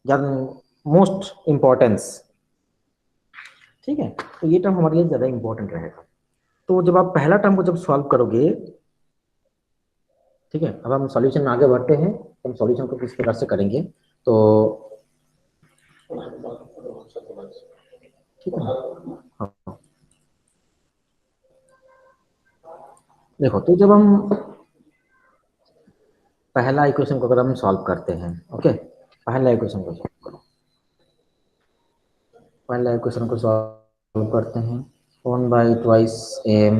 ज्यादा मोस्ट इम्पोर्टेंस, ठीक है, तो ये टर्म हमारे लिए ज्यादा इंपॉर्टेंट रहेगा। तो जब आप पहला टर्म को जब सॉल्व करोगे, ठीक है, अब हम सॉल्यूशन में आगे बढ़ते हैं, हम सॉल्यूशन को किस प्रकार से करेंगे, तो ठीक है, हाँ देखो, तो जब हम पहला इक्वेशन को अगर हम सॉल्व करते हैं, ओके, पहला इक्वेशन को सॉल्व करो, पहला इक्वेशन को सॉल्व करते हैं 1/2m।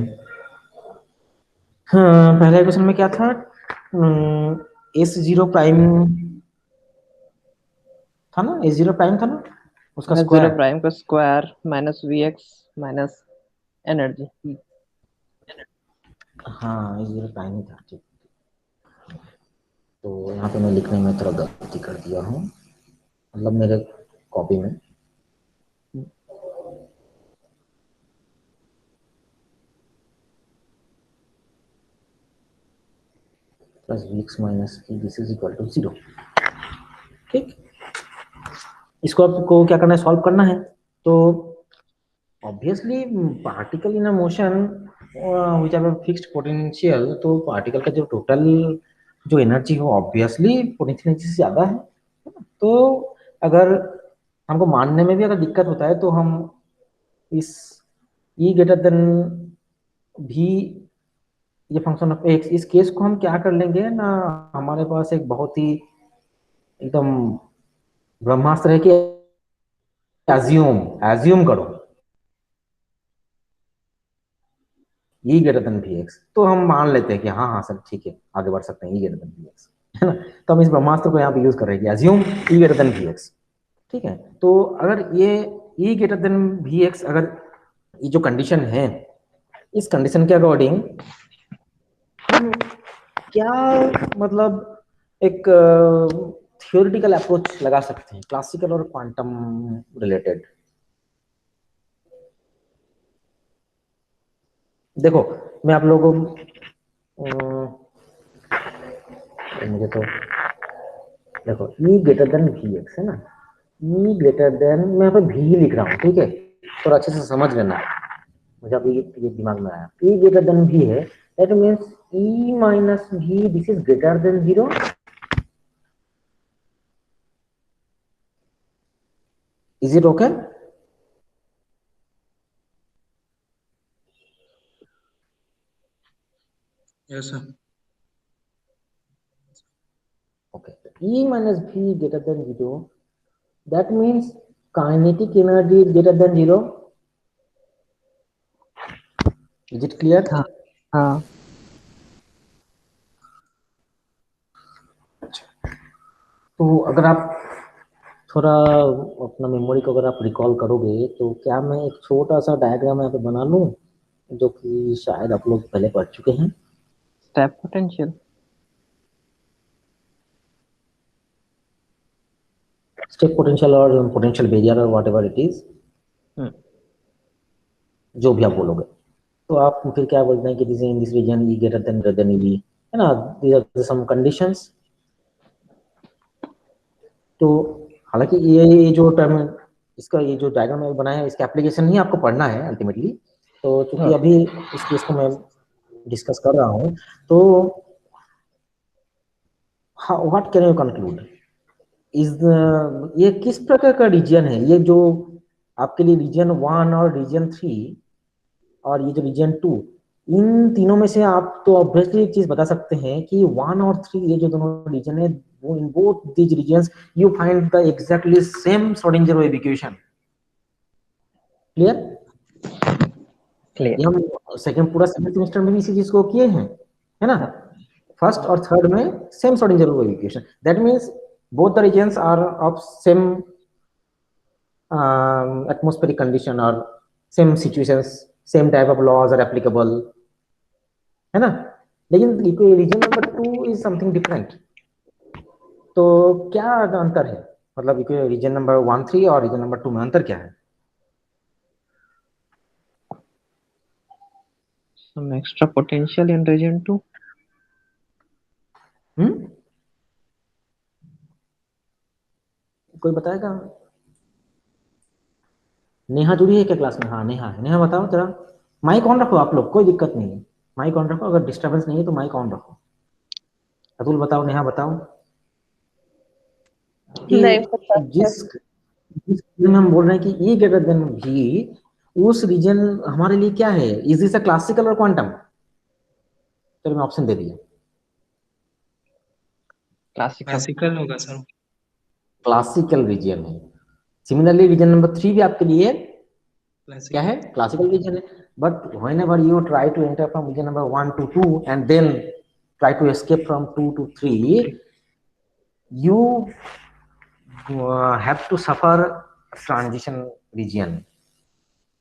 हाँ, पहला इक्वेशन में क्या था, S0 प्राइम था ना, S0 प्राइम था ना, उसका स्क्वायर, S0 प्राइम का square minus VX minus energy. हाँ S0 प्राइम ही था, ठीक। तो यहाँ पे मैं लिखने में थोड़ा गलती कर दिया हूँ, मतलब मेरे कॉपी में plus VX minus this is equal to 0, ठीक। इसको आपको क्या करना है, सॉल्व करना है। तो obviously particle in a motion which have fixed potential, तो पार्टिकल का जो टोटल जो एनर्जी हो ऑब्वियसली पोटेंशियल एनर्जी से ज्यादा है। तो अगर हमको मानने में भी अगर दिक्कत होता है तो हम इस ई ग्रेटर देन भी, ये फंक्शन ऑफ एक्स, इस केस को हम क्या कर लेंगे ना, हमारे पास एक बहुत ही एकदम ब्रह्मास्त्र है कि एज्यूम एज्यूम करो ई ग्रेटर देन भी एक्स, तो हम मान लेते हैं कि हाँ हाँ सर ठीक है आगे बढ़ सकते हैं ई ग्रेटर देन भी एक्स, है ना। तो हम इस ब्रह्मास्त्र को यहाँ पे यूज कर रहे हैं कि एज्यूम ई ग्रेटर देन भी एक्स, ठीक है। तो अगर ये ई ग्रेटर देन भी एक्स, अगर ये जो कंडीशन है, इस कंडीशन के अकॉर्डिंग हम क्या मतलब एक थियोरिटिकल अप्रोच लगा सकते हैं, क्लासिकल और क्वांटम रिलेटेड। देखो मैं आप लोगों मुझे तो देखो ई ग्रेटर देन भी एक्स है ना, ई ग्रेटर देन, मैं यहाँ पे भी लिख रहा हूँ, ठीक है, थोड़ा अच्छे से समझ लेना, मुझे अभी ये दिमाग में आया। ई ग्रेटर देन भी है, दैट मीन्स ई माइनस भी, this is greater than 0। Is it okay? Yes sir. Okay. E minus V greater than 0. That means kinetic energy is greater than 0. Is it clear? हाँ हाँ तो अगर आप थोड़ा अपना मेमोरी को अगर आप रिकॉल करोगे तो क्या मैं एक छोटा सा डायग्राम यहाँ पे बना लूँ, जो कि शायद आप लोग पहले पढ़ चुके हैं। Step potential. स्टेप पोटेंशियल और पोटेंशियल बैरियर और वॉट एवर इट इज, जो भी आप बोलोगे। तो आप फिर क्या बोलते हैं कि this in this region e greater than e, है ना, दीस आर सम कंडीशंस। तो हालांकि ये जो टर्म, इसका ये जो डायग्राम में बनाया है, इसका एप्लीकेशन ही आपको पढ़ना है अल्टीमेटली। तो चूंकि अभी इस केस को मैं डिस्कस कर रहा हूँ, तो what can you conclude is, ये किस प्रकार का रीजन है, ये जो आपके लिए रीजन 1 और रीजन 3 और ये जो रीजन 2, इन तीनों में से आप तो ऑब्वियसली एक चीज बता सकते हैं कि 1 और 3 ये जो दोनों रीजन है, वो in both these regions you find the exactly same Schrodinger wave equation. Clear? ये हम सेकंड पूरा सेकंड सेमेस्टर में भी इसी चीज को किए हैं, है ना। फर्स्ट और थर्ड में same Schrodinger wave equation, that means both the regions are of same atmospheric condition or same situations, same type of laws are applicable, है ना। लेकिन region number 2 is something different. तो क्या अंतर है, मतलब रीजन नंबर 1 3 और रीजन नंबर 2 में अंतर क्या है? some extra potential in region 2. कोई बताएगा? नेहा जुड़ी है क्या क्लास में? हाँ नेहा है, नेहा बताओ जरा। माइक ऑन रखो आप लोग, कोई दिक्कत नहीं है, माइक ऑन रखो, अगर डिस्टर्बेंस नहीं है तो माइक ऑन रखो। अतुल बताओ, नेहा बताओ नहीं कि पता जिस में हम बोल रहे हैं कि ई ग्रेटर देन भी, उस रीजन हमारे लिए क्या है? इज दिस अ क्लासिकल और क्वांटम? चलो मैं ऑप्शन दे दिया, क्लासिकल होगा सर। क्लासिकल रीजन है। सिमिलरली रीजन नंबर 3 भी आपके लिए क्या है? क्लासिकल रीजन है। But whenever you try to enter from region number 1 to 2 and then try to escape from 2 to 3, you have to suffer transition region,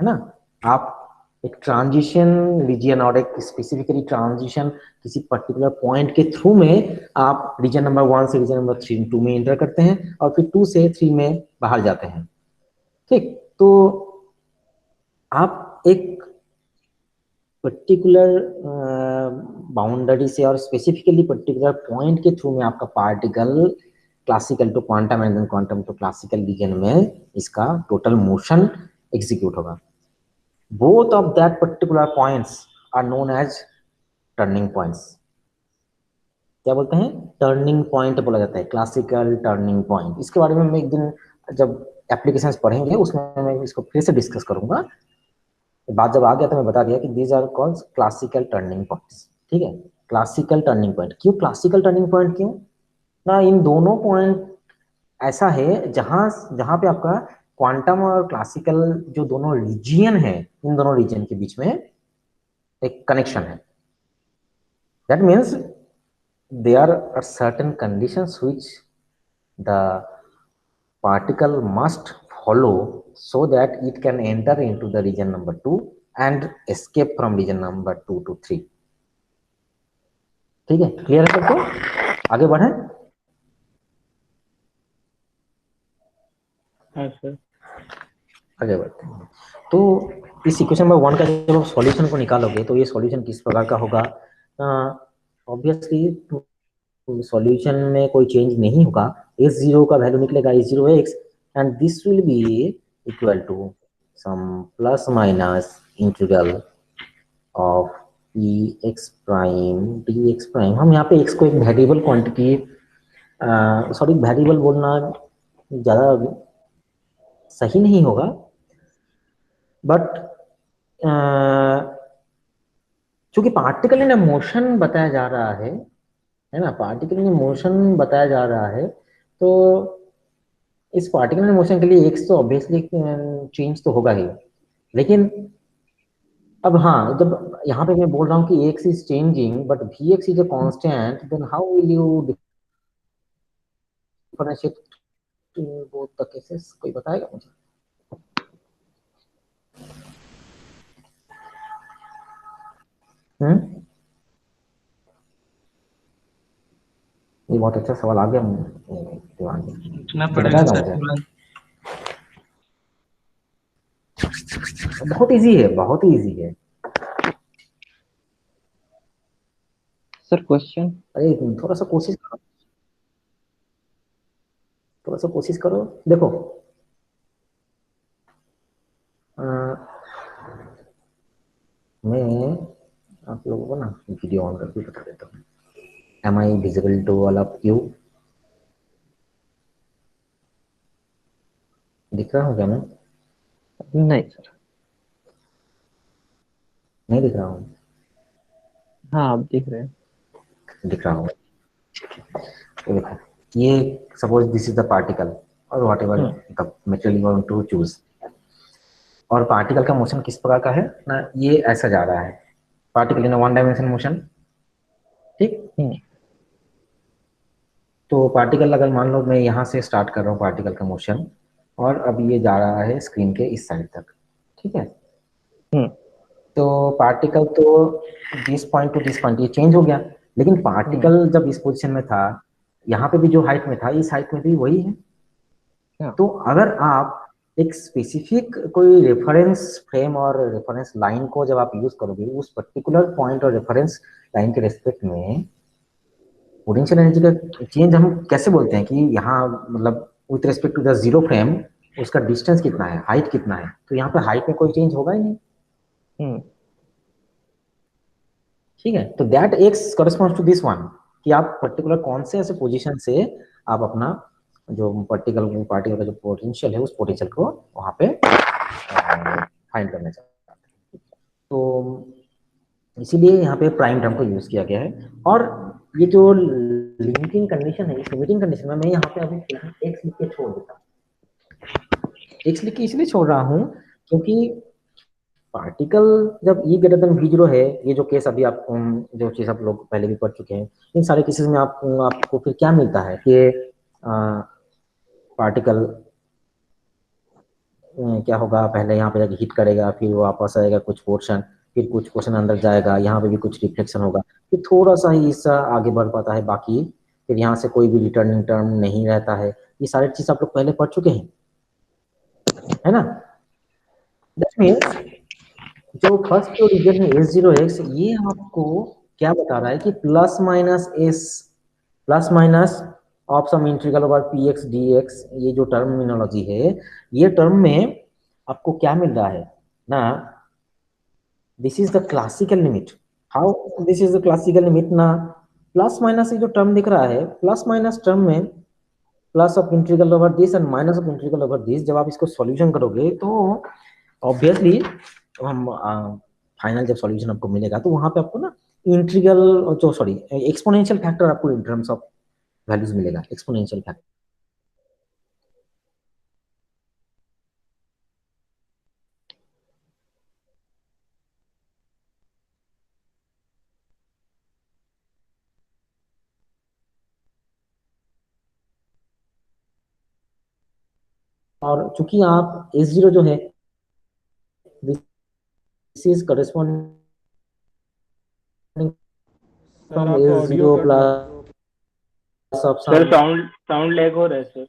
है ना। आप एक ट्रांजिशन रीजन और एक स्पेसिफिकली ट्रांजिशन किसी पर्टिकुलर पॉइंट के through में आप रीजन नंबर 1 से रीजन नंबर 3 2 में एंटर करते हैं और फिर 2 से 3 में बाहर जाते हैं, ठीक। तो आप एक पर्टिकुलर बाउंड्री से और स्पेसिफिकली पर्टिकुलर पॉइंट के थ्रू में आपका particle classical to quantum and then quantum to classical region में इसका टोटल मोशन एग्जीक्यूट होगा। Both of that particular points are known as turning points. क्या बोलते हैं? टर्निंग पॉइंट बोला जाता है, क्लासिकल टर्निंग पॉइंट। इसके बारे में मैं एक दिन जब एप्लीकेशंस पढ़ेंगे उसमें मैं इसको फिर से डिस्कस करूंगा। बात जब आ गया तो मैं बता दिया कि these are called classical turning points. ठीक है, क्लासिकल टर्निंग पॉइंट क्यों, क्लासिकल टर्निंग पॉइंट क्यों ना, इन दोनों पॉइंट ऐसा है जहां जहां पे आपका क्वांटम और क्लासिकल जो दोनों रीजियन है, इन दोनों रीजियन के बीच में एक कनेक्शन है। That means there are certain conditions which the particle must follow so that it can enter into the region number 2 and escape from region number 2 to 3। ठीक है, क्लियर है सबको? आगे बढ़े। हाँ सर। आगे बढ़ते हैं। तो इस इक्वेशन नंबर 1 का जब आप सॉल्यूशन को निकालोगे तो ये सॉल्यूशन किस प्रकार का होगा? ऑब्वियसली सॉल्यूशन में कोई चेंज नहीं होगा, S0 का वैल्यू निकलेगा S0x and this will be equal to some plus minus integral of x prime dx prime. हम यहाँ पे x को एक वेरिएबल क्वांटिटी, सॉरी वेरिएबल बोलना ज़्यादा सही नहीं होगा, बट चूंकि पार्टिकल इन मोशन बताया जा रहा है ना, पार्टिकल इन मोशन बताया जा रहा है, तो इस पार्टिकल इन मोशन के लिए एक्स तो ऑब्वियसली चेंज तो होगा ही, लेकिन अब हाँ, जब यहाँ पे मैं बोल रहा हूँ कि X is changing but V X is a constant, then how will you differentiate both the cases? कोई बताएगा मुझे? ये बहुत अच्छा सवाल आ गया दिमाग में, सोचना तो पड़ेगा बताएगा सर मुझे? थोड़ा। बहुत इजी है, बहुत ही इजी है। Sir question. अरे थोड़ा सा कोशिश करो, थोड़ा सा कोशिश करो। देखो मैं आप लोगों को ना वीडियो ऑन करके बता देता हूँ। Am I visible to all of you? दिख रहा हूँ क्या मैं? नहीं सर। नहीं दिख रहा हूँ? हाँ आप दिख रहे हैं। दिख रहा हूँ। तो देखो, ये suppose this is the particle और whatever the material you want to choose, और पार्टिकल का मोशन किस प्रकार का है ना, ये ऐसा जा रहा है, particle in one dimension motion. ठीक, तो पार्टिकल अगर मान लो मैं यहाँ से स्टार्ट कर रहा हूँ पार्टिकल का मोशन, और अब ये जा रहा है स्क्रीन के इस साइड तक। ठीक है, तो पार्टिकल तो this point two this point ये चेंज हो गया, लेकिन पार्टिकल जब इस पोजीशन में था, यहाँ पे भी जो हाइट में था, इस हाइट में भी वही है। तो अगर आप एक स्पेसिफिक कोई रेफरेंस फ्रेम और रेफरेंस लाइन को जब आप यूज करोगे, उस पर्टिकुलर पॉइंट और रेफरेंस लाइन के रेस्पेक्ट में पोटेंशियल एनर्जी का चेंज हम कैसे बोलते हैं कि यहाँ मतलब with respect to the zero frame उसका डिस्टेंस कितना है, हाइट कितना है, तो यहाँ पे हाइट में कोई चेंज होगा ही नहीं। ठीक है, तो that x corresponds to this one, कि आप पर्टिकुलर कौन से ऐसे पोजीशन से आप अपना जो पार्टिकल का जो पोटेंशियल है उस पोटेंशियल को वहां पे फाइंड करना चाहते हैं। तो इसीलिए यहाँ पे प्राइम टर्म को यूज किया गया है। और ये जो लिमिटिंग कंडीशन है, इस लिमिटिंग कंडीशन में मैं यहाँ पे अभी एक्स लिख के छोड़ देता हूँ। एक्स लिख के इसलिए छोड़ रहा हूँ क्योंकि पार्टिकल जब E ग्रेटर देन V0 है, ये जो केस अभी आप जो चीज आप लोग पहले भी पढ़ चुके हैं, इन सारे केसेस में आपको फिर क्या मिलता है कि पार्टिकल क्या होगा, पहले यहाँ पे जाके हिट करेगा, फिर वापस आएगा कुछ पोर्शन, फिर कुछ पोर्शन अंदर जाएगा, यहाँ पे भी कुछ रिफ्लेक्शन होगा, फिर थोड़ा सा ही हिस्सा आगे बढ़ पाता है, बाकी फिर यहाँ से कोई भी रिटर्निंग टर्म नहीं रहता है। ये सारे चीज आप लोग पहले पढ़ चुके हैं, है ना? दैट मीन्स जो फर्स्ट जो रीजन है S0x, ये आपको क्या बता रहा है कि plus minus of sum integral over px dx, ये जो टर्मिनोलॉजी है, ये टर्म में आपको क्या मिल रहा है ना, this is the classical limit. How this is the classical limit ना, प्लस माइनस ये जो टर्म दिख रहा है, प्लस माइनस टर्म में plus of integral over this and minus of integral over this, जब आप इसको सॉल्यूशन करोगे तो ऑब्वियसली हम फाइनल जब सॉल्यूशन आपको मिलेगा तो वहां पे आपको ना इंटीग्रल जो सॉरी एक्सपोनेंशियल फैक्टर आपको इन टर्म्स ऑफ वैल्यूज मिलेगा, एक्सपोनेंशियल फैक्टर। और चूंकि आप S0 जो है this is corresponding sir from आपका ऑडियो S0 कट रहा है। Plus of sir some sound lag हो रहा है सर।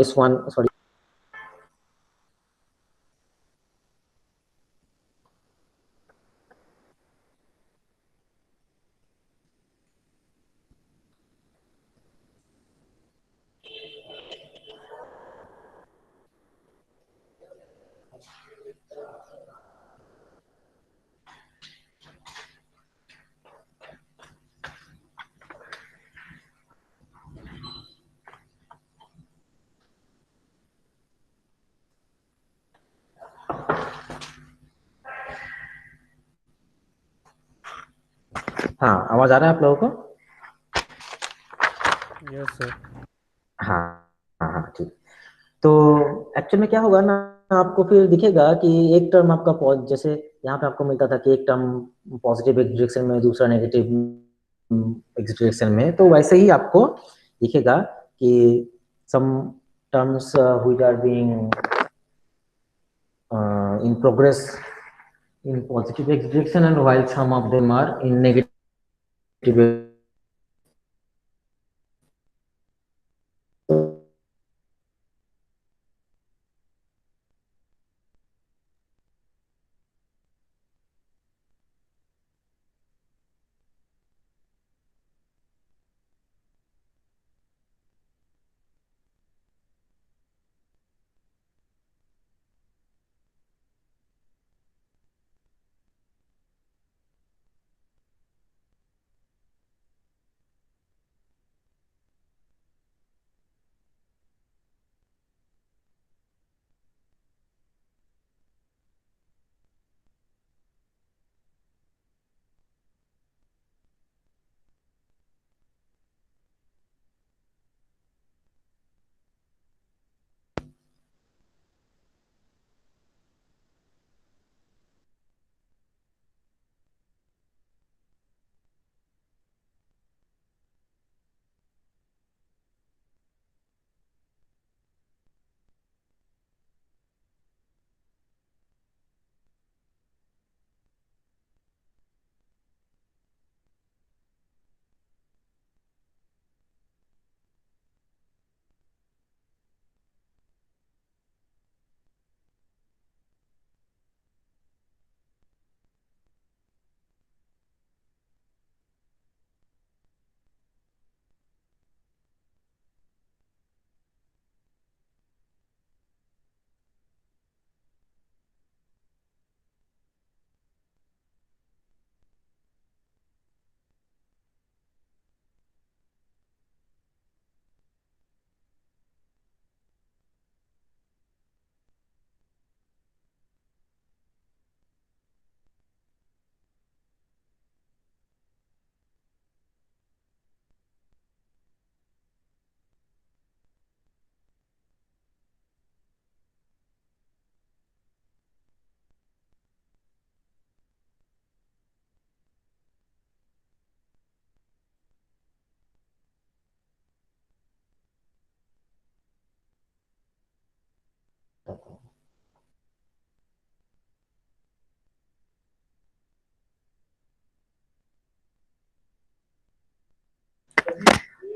S1 sorry. हाँ, आवाज आ रहा है आप लोगों को? Yes sir. हाँ हाँ हाँ ठीक। तो एक्चुअल में क्या होगा ना, आपको फिर दिखेगा कि एक टर्म आपका जैसे यहाँ पे आपको मिलता था कि एक टर्म पॉजिटिव एक डायरेक्शन में, दूसरा नेगेटिव एक डायरेक्शन में, तो वैसे ही आपको दिखेगा कि some terms which are being in progress in positive x direction and while some of them are in negative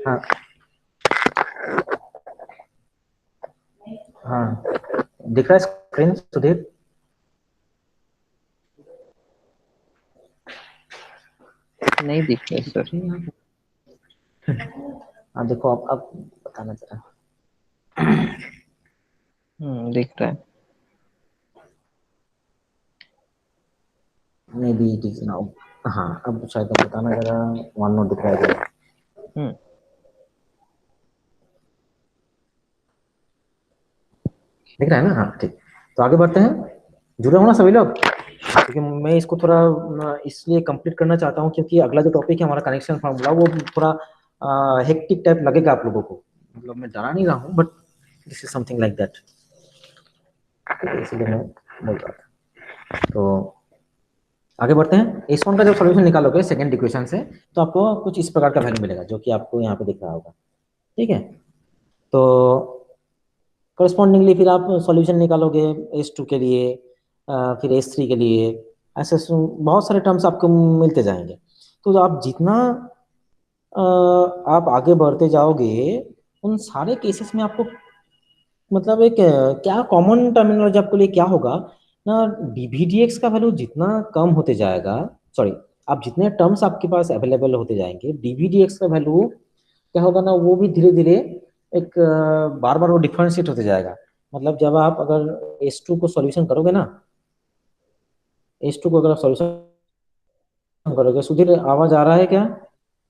हाँ हाँ दिख रहा है स्क्रीन सुधीर? नहीं दिख रहा सर। हाँ देखो अब बताना जरा। दिख रहा है। May be it is now. हाँ अब शायद आप बताना जरा, वन नोट दिख रहा है जरा। दिख रहा है ना? हाँ ठीक। तो आगे बढ़ते हैं, जुड़े हो ना सभी लोग? क्योंकि मैं इसको थोड़ा इसलिए कंप्लीट करना चाहता हूँ क्योंकि अगला जो टॉपिक है हमारा कनेक्शन फार्मूला, वो थोड़ा हेक्टिक टाइप लगेगा आप लोगों को। मतलब मैं डरा नहीं रहा हूँ, but this is something like that, इसलिए मैं बोल रहा था। तो आगे बढ़ते हैं। इस वन का जब सॉल्यूशन निकालोगे सेकंड इक्वेशन से, तो आपको कुछ इस प्रकार का वैल्यू मिलेगा जो कि आपको यहाँ पे दिख रहा होगा। ठीक है, तो करस्पॉन्डिंगली फिर आप सॉल्यूशन निकालोगे S2 के लिए, फिर S3 के लिए, ऐसे बहुत सारे टर्म्स आपको मिलते जाएंगे। तो आप जितना आप आगे बढ़ते जाओगे उन सारे केसेस में आपको मतलब एक क्या कॉमन टर्मिनोलॉजी आपके लिए क्या होगा ना, dvdx का वैल्यू जितना कम होते जाएगा, सॉरी, आप जितने टर्म्स आपके पास अवेलेबल होते जाएंगे, dvdx का वैल्यू क्या होगा ना, वो भी धीरे धीरे एक बार बार वो डिफरेंशिएट होते जाएगा। मतलब जब आप अगर S2 को सॉल्यूशन करोगे ना, S2 को अगर आप सॉल्यूशन करोगे, सुधीर आवाज आ रहा है क्या?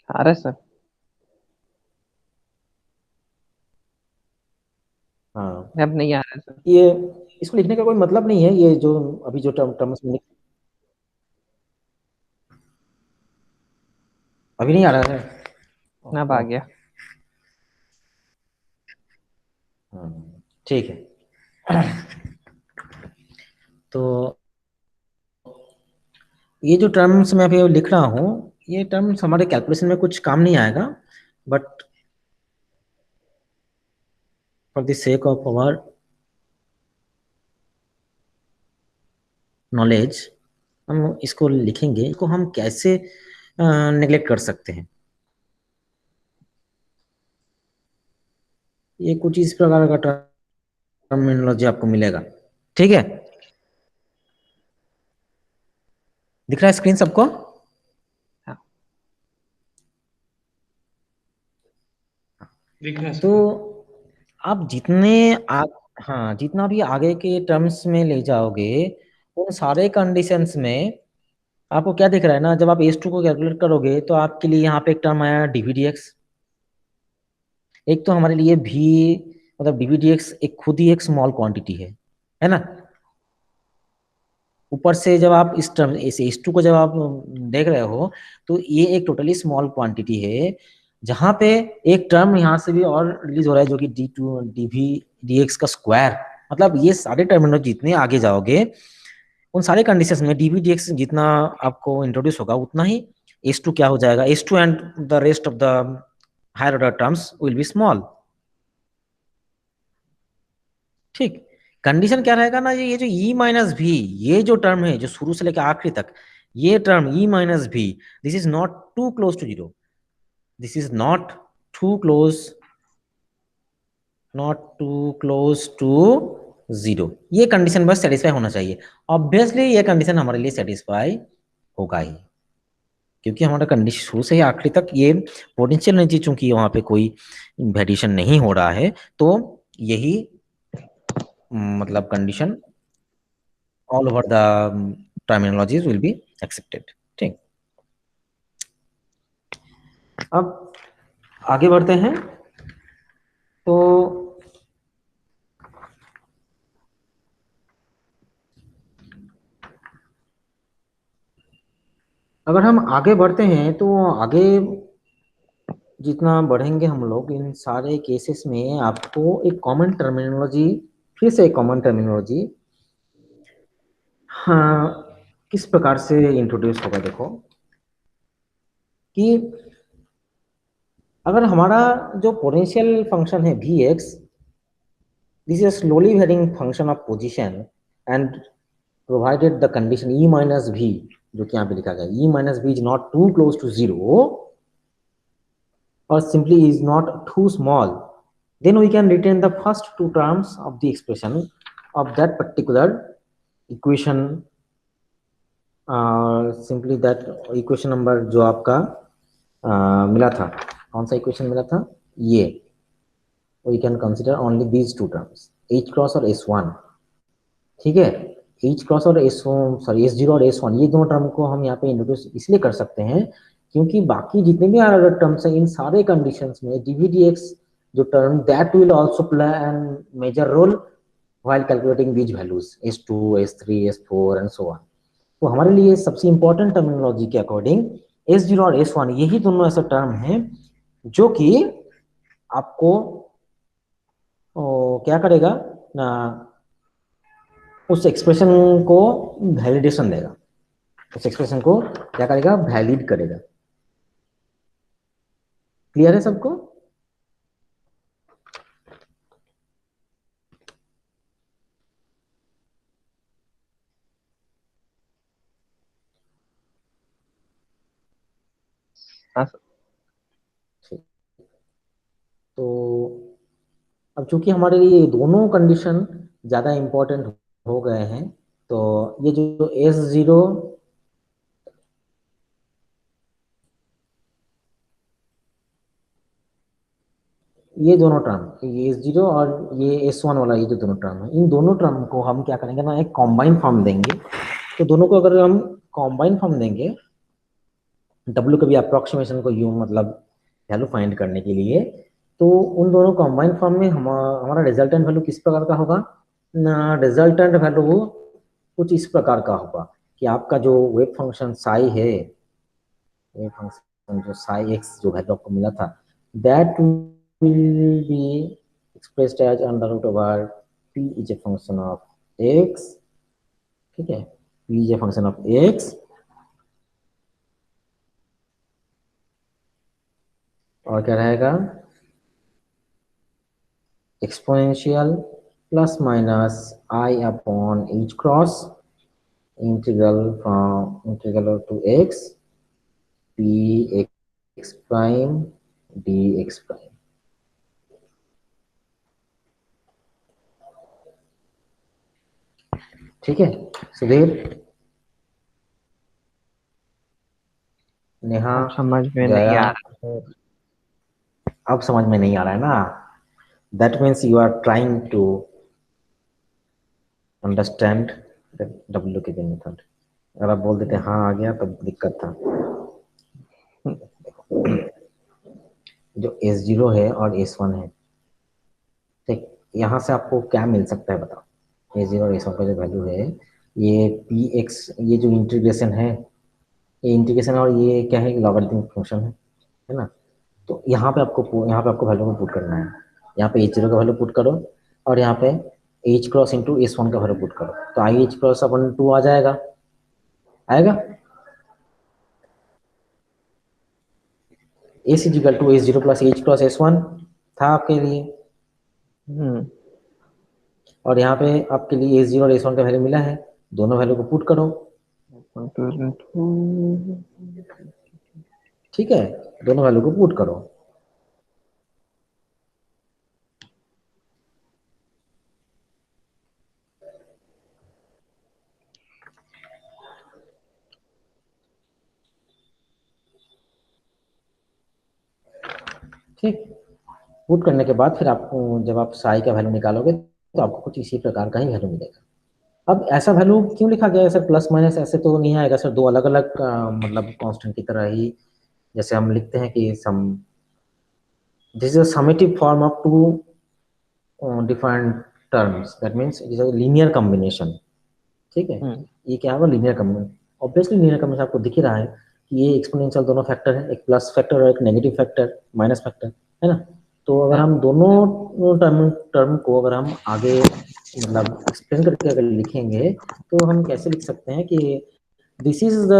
आ रहा है सर। हाँ, अब नहीं आ रहा है सर। ये इसको लिखने का कोई मतलब नहीं है, ये जो अभी जो टर्म्स में अभी नहीं आ रहा है। अब आ गया। ठीक है। तो ये जो टर्म्स मैं अभी लिख रहा हूँ, ये टर्म्स हमारे कैलकुलेशन में कुछ काम नहीं आएगा, but for the sake of our knowledge हम इसको लिखेंगे। इसको हम कैसे नेग्लेक्ट कर सकते हैं? ये कुछ इस प्रकार का टर्मिनोलॉजी आपको मिलेगा। ठीक है, दिख रहा है स्क्रीन सबको? हाँ। दिख रहा है तो सर। आप जितने हाँ, जितना भी आगे के टर्म्स में ले जाओगे उन सारे कंडीशंस में आपको क्या दिख रहा है ना, जब आप S2 को कैलकुलेट करोगे तो आपके लिए यहाँ पे एक टर्म आया dvdx। एक तो हमारे लिए भी मतलब dvdx एक खुद ही एक स्मॉल क्वांटिटी है ना। ऊपर से जब आप इस टर्म इस S2 को जब आप देख रहे हो तो ये एक टोटली स्मॉल क्वांटिटी है, जहां पे एक टर्म यहाँ से भी और रिलीज हो रहा है जो कि d2 dvdx का स्क्वायर। मतलब ये सारे टर्मिनोलॉजी जितने आगे जाओगे उन सारे कंडीशंस में dvdx जितना आपको इंट्रोड्यूस होगा उतना ही S2 क्या हो जाएगा, S2 and the rest of the higher order terms will be small. ठीक, कंडीशन क्या रहेगा ना, ये जो E माइनस भी, ये जो टर्म है जो शुरू से लेकर आखिरी तक, ये टर्म E माइनस भी, this is not too close to zero, this is not too close, not too close to zero. ये कंडीशन बस सेटिस्फाई होना चाहिए। ऑब्वियसली ये कंडीशन हमारे लिए सेटिस्फाई होगा ही, क्योंकि हमारा कंडीशन शुरू से ही आखिरी तक ये पोटेंशियल एनर्जी, चूंकि वहां पे कोई वेरिएशन नहीं हो रहा है, तो यही मतलब condition all over the terminologies will be accepted। ठीक, अब आगे बढ़ते हैं। तो अगर हम आगे बढ़ते हैं तो आगे जितना बढ़ेंगे हम लोग इन सारे केसेस में आपको एक कॉमन टर्मिनोलॉजी, फिर से एक कॉमन टर्मिनोलॉजी हाँ किस प्रकार से इंट्रोड्यूस होगा, देखो कि अगर हमारा जो पोटेंशियल फंक्शन है Vx, this is slowly varying function of position and provided the condition E minus V, जो कि यहाँ पे लिखा गया E minus V is not too close to zero or simply is not too small, then we can retain the first two terms of the expression of that particular equation, simply that equation number जो आपका मिला था, कौन सा equation मिला था, ये we can consider only these two terms H cross और S1। ठीक है, एच क्रॉस और एस जीरो और एस वन, ये दोनों टर्म को हम यहाँ पे इंट्रोड्यूस इसलिए कर सकते हैं क्योंकि बाकी जितने भी अलग टर्म्स हैं इन सारे कंडीशंस में डीवीडीएक्स जो term that will also play an major role while calculating these values S2 S3 S4 and so on. तो हमारे लिए सबसे इंपॉर्टेंट टर्मिनोलॉजी के अकॉर्डिंग S0 और S1 यही दोनों ऐसे टर्म हैं जो कि आपको क्या करेगा ना, उस एक्सप्रेशन को वैलिडेशन देगा, उस एक्सप्रेशन को क्या करेगा, वैलिड करेगा। क्लियर है सबको? हाँ सर। तो अब चूंकि हमारे लिए ये दोनों कंडीशन ज्यादा इंपॉर्टेंट हो गए हैं, तो ये जो S0 ये दोनों टर्म, ये S0 और ये S1 वाला, ये जो दोनों टर्म है, इन दोनों टर्म को हम क्या करेंगे ना, एक कॉम्बाइन फॉर्म देंगे। तो दोनों को अगर हम कॉम्बाइन फॉर्म देंगे W के भी अप्रोक्सीमेशन को यूं मतलब वैल्यू फाइंड करने के लिए, तो उन दोनों कॉम्बाइन फॉर्म में हमारा रिजल्टेंट वैल्यू किस प्रकार का होगा ना, रिजल्टेंट वैल्यू कुछ इस प्रकार का होगा कि आपका जो वेव फंक्शन साई है, वेव फंक्शन जो साई एक्स जो वैल्यू आपको मिला था, that will be expressed as under root over p is a function of x, ठीक है, p is a function of x और क्या रहेगा, exponential plus minus i upon h cross integral to x p x prime dx prime. ठीक है सुधीर, नेहा, अब समझ में नहीं जया, आ रहा। अब समझ में नहीं आ रहा है ना, that means you are trying to understand W के मेथड। अगर आप बोल देते हाँ आ गया तब दिक्कत था। जो S0 है और S1 है, ठीक, यहाँ से आपको क्या मिल सकता है बताओ। S0 और S1 का जो वैल्यू है, ये px, ये जो इंटीग्रेशन है, ये इंटीग्रेशन और ये क्या है, लॉगरिथमिक फंक्शन है ना। तो यहाँ पे आपको वैल्यू को पुट करना है। यहाँ पे H0 का वैल्यू पुट करो और यहाँ पे H क्रॉस इंटू S1 का वैल्यू पुट करो, तो आई H क्रॉस अपन 2 आ जाएगा, आएगा। S is equal to S0 plus H cross S1 था आपके लिए, और यहाँ पे आपके लिए S0 और S1 का वैल्यू मिला है, दोनों वैल्यू को पुट करो, ठीक है, दोनों वैल्यू को पुट करो। ठीक, पुट करने के बाद फिर आपको जब आप साई का वैल्यू निकालोगे तो आपको कुछ इसी प्रकार का ही वैल्यू मिलेगा। अब ऐसा वैल्यू क्यों लिखा गया है सर, प्लस माइनस ऐसे तो नहीं आएगा सर, दो अलग अलग मतलब कांस्टेंट की तरह ही, जैसे हम लिखते हैं कि sum, this is a summative form of two different terms, that means it is a linear combination. ठीक है, ये क्या होगा, linear combination. Obviously linear combination आपको दिख ही रहा है कि ये एक्सपोनेंशियल दोनों फैक्टर है, एक प्लस फैक्टर और एक नेगेटिव फैक्टर, माइनस फैक्टर, है ना। तो अगर हम दोनों टर्म को अगर हम आगे मतलब एक्सप्लेन करके अगर लिखेंगे तो हम कैसे लिख सकते हैं कि this is the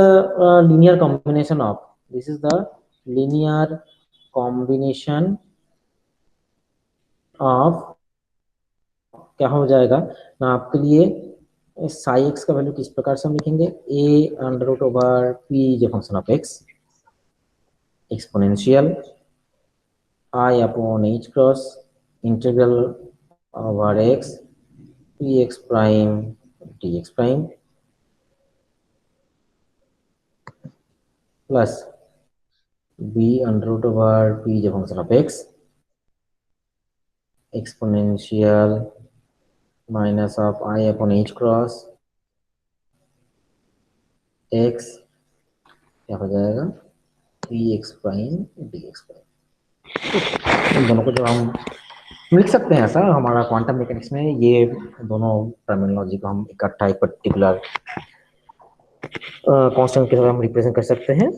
linear combination of, this is the linear combination of, क्या हो जाएगा ना आपके लिए, साई एक्स का वैल्यू किस प्रकार से हम लिखेंगे, a under root over p is a function of x exponential i upon h cross integral over x px prime dx prime plus b under root over p is a function of x exponential minus of i upon h cross x क्या हो जाएगा, p x prime d x prime. इन दोनों को जब हम लिख सकते हैं ऐसा, हमारा क्वांटम मैकेनिक्स में ये दोनों टर्मिनोलॉजी को हम इकट्ठा एक पर्टिकुलर कांस्टेंट के तरह हम रिप्रेजेंट कर सकते हैं।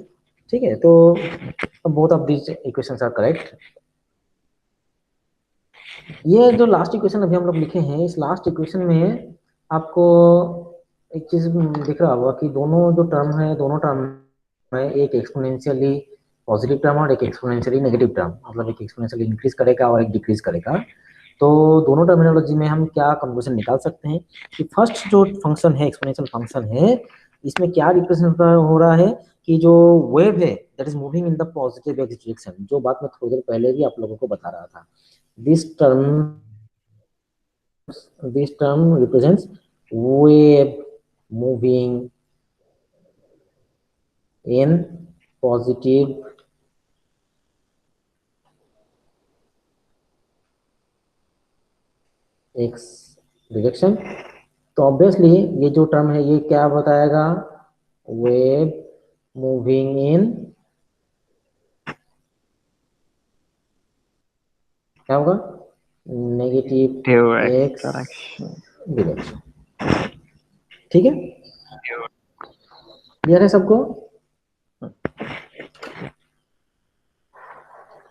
ठीक है, तो both of these equations are correct. ये जो लास्ट इक्वेशन अभी हम लोग लिखे हैं, इस लास्ट इक्वेशन में आपको एक चीज दिख रहा होगा कि दोनों जो टर्म है, दोनों टर्म में एक एक्सपोनेंशियली पॉजिटिव टर्म और एक एक्सपोनेंशियली नेगेटिव टर्म, मतलब एक एक्सपोनेंशियली इंक्रीज करेगा और एक डिक्रीज करेगा। तो दोनों टर्मिनोलॉजी में हम क्या कंक्लूजन निकाल सकते हैं कि फर्स्ट जो फंक्शन है, एक्सपोनेंशियल फंक्शन है, इसमें क्या रिप्रेजेंट हो रहा है कि जो वेव है that is moving in the positive x direction, जो बात मैं थोड़ी देर पहले भी आप लोगों को बता रहा था। this term represents wave moving in positive x direction। तो ऑब्वियसली ये जो टर्म है ये क्या बताएगा, वेव मूविंग इन क्या होगा, नेगेटिव एक्स डायरेक्शन। ठीक है, क्लियर है सबको?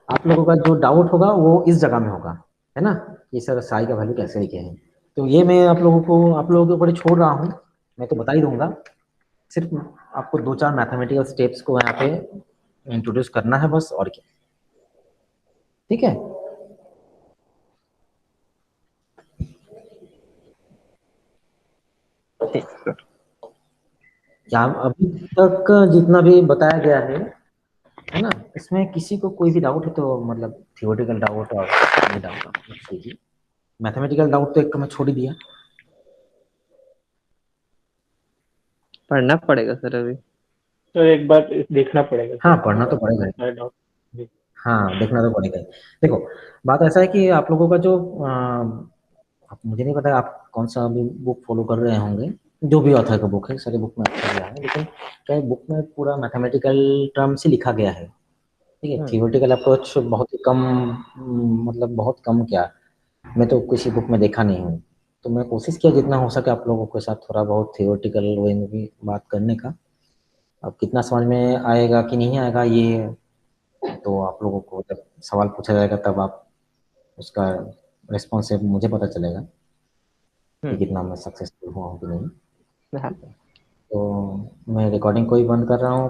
आप लोगों का जो डाउट होगा वो इस जगह में होगा, है ना, कि सर साई का वैल्यू कैसे लिखे हैं। तो ये मैं आप लोगों के ऊपर छोड़ रहा हूँ, मैं तो बता ही दूंगा। सिर्फ आपको 2-4 मैथमेटिकल स्टेप्स को यहाँ पे इंट्रोड्यूस करना है बस, और क्या। ठीक है, क्या अभी तक जितना भी बताया गया है ना, इसमें किसी को कोई भी डाउट है तो मतलब थियोरेटिकल डाउट और ये डाउट कीजिए। मैथमेटिकल डाउट तो एक तो मैं छोड़ ही दिया। पढ़ना पड़ेगा सर अभी। तो एक बार देखना पड़ेगा। हाँ, पढ़ना तो पड़ेगा। हाँ, देखना तो पड़ेगा। देखो, बात ऐसा है कि आप लोगों का जो आप, मुझे नहीं पता आप कौन सा अभी बुक फॉलो कर रहे होंगे, जो भी ऑथर का बुक है, सारे बुक में अच्छा गया है, लेकिन क्या बुक में पूरा मैथमेटिकल टर्म से लिखा गया है। ठीक है, थियोरेटिकल अप्रोच बहुत ही कम, मतलब बहुत कम, क्या मैं तो किसी बुक में देखा नहीं हूँ। तो मैं कोशिश किया जितना हो सके आप लोगों के साथ थोड़ा बहुत थियोरेटिकल वे में भी बात करने का। अब कितना समझ में आएगा कि नहीं आएगा ये तो आप लोगों को जब सवाल पूछा जाएगा तब आप उसका रिस्पॉन्स से मुझे पता चलेगा कि कितना मैं सक्सेसफुल हुआ हूँ कि नहीं। हाँ। तो मैं रिकॉर्डिंग को ही बंद कर रहा हूँ।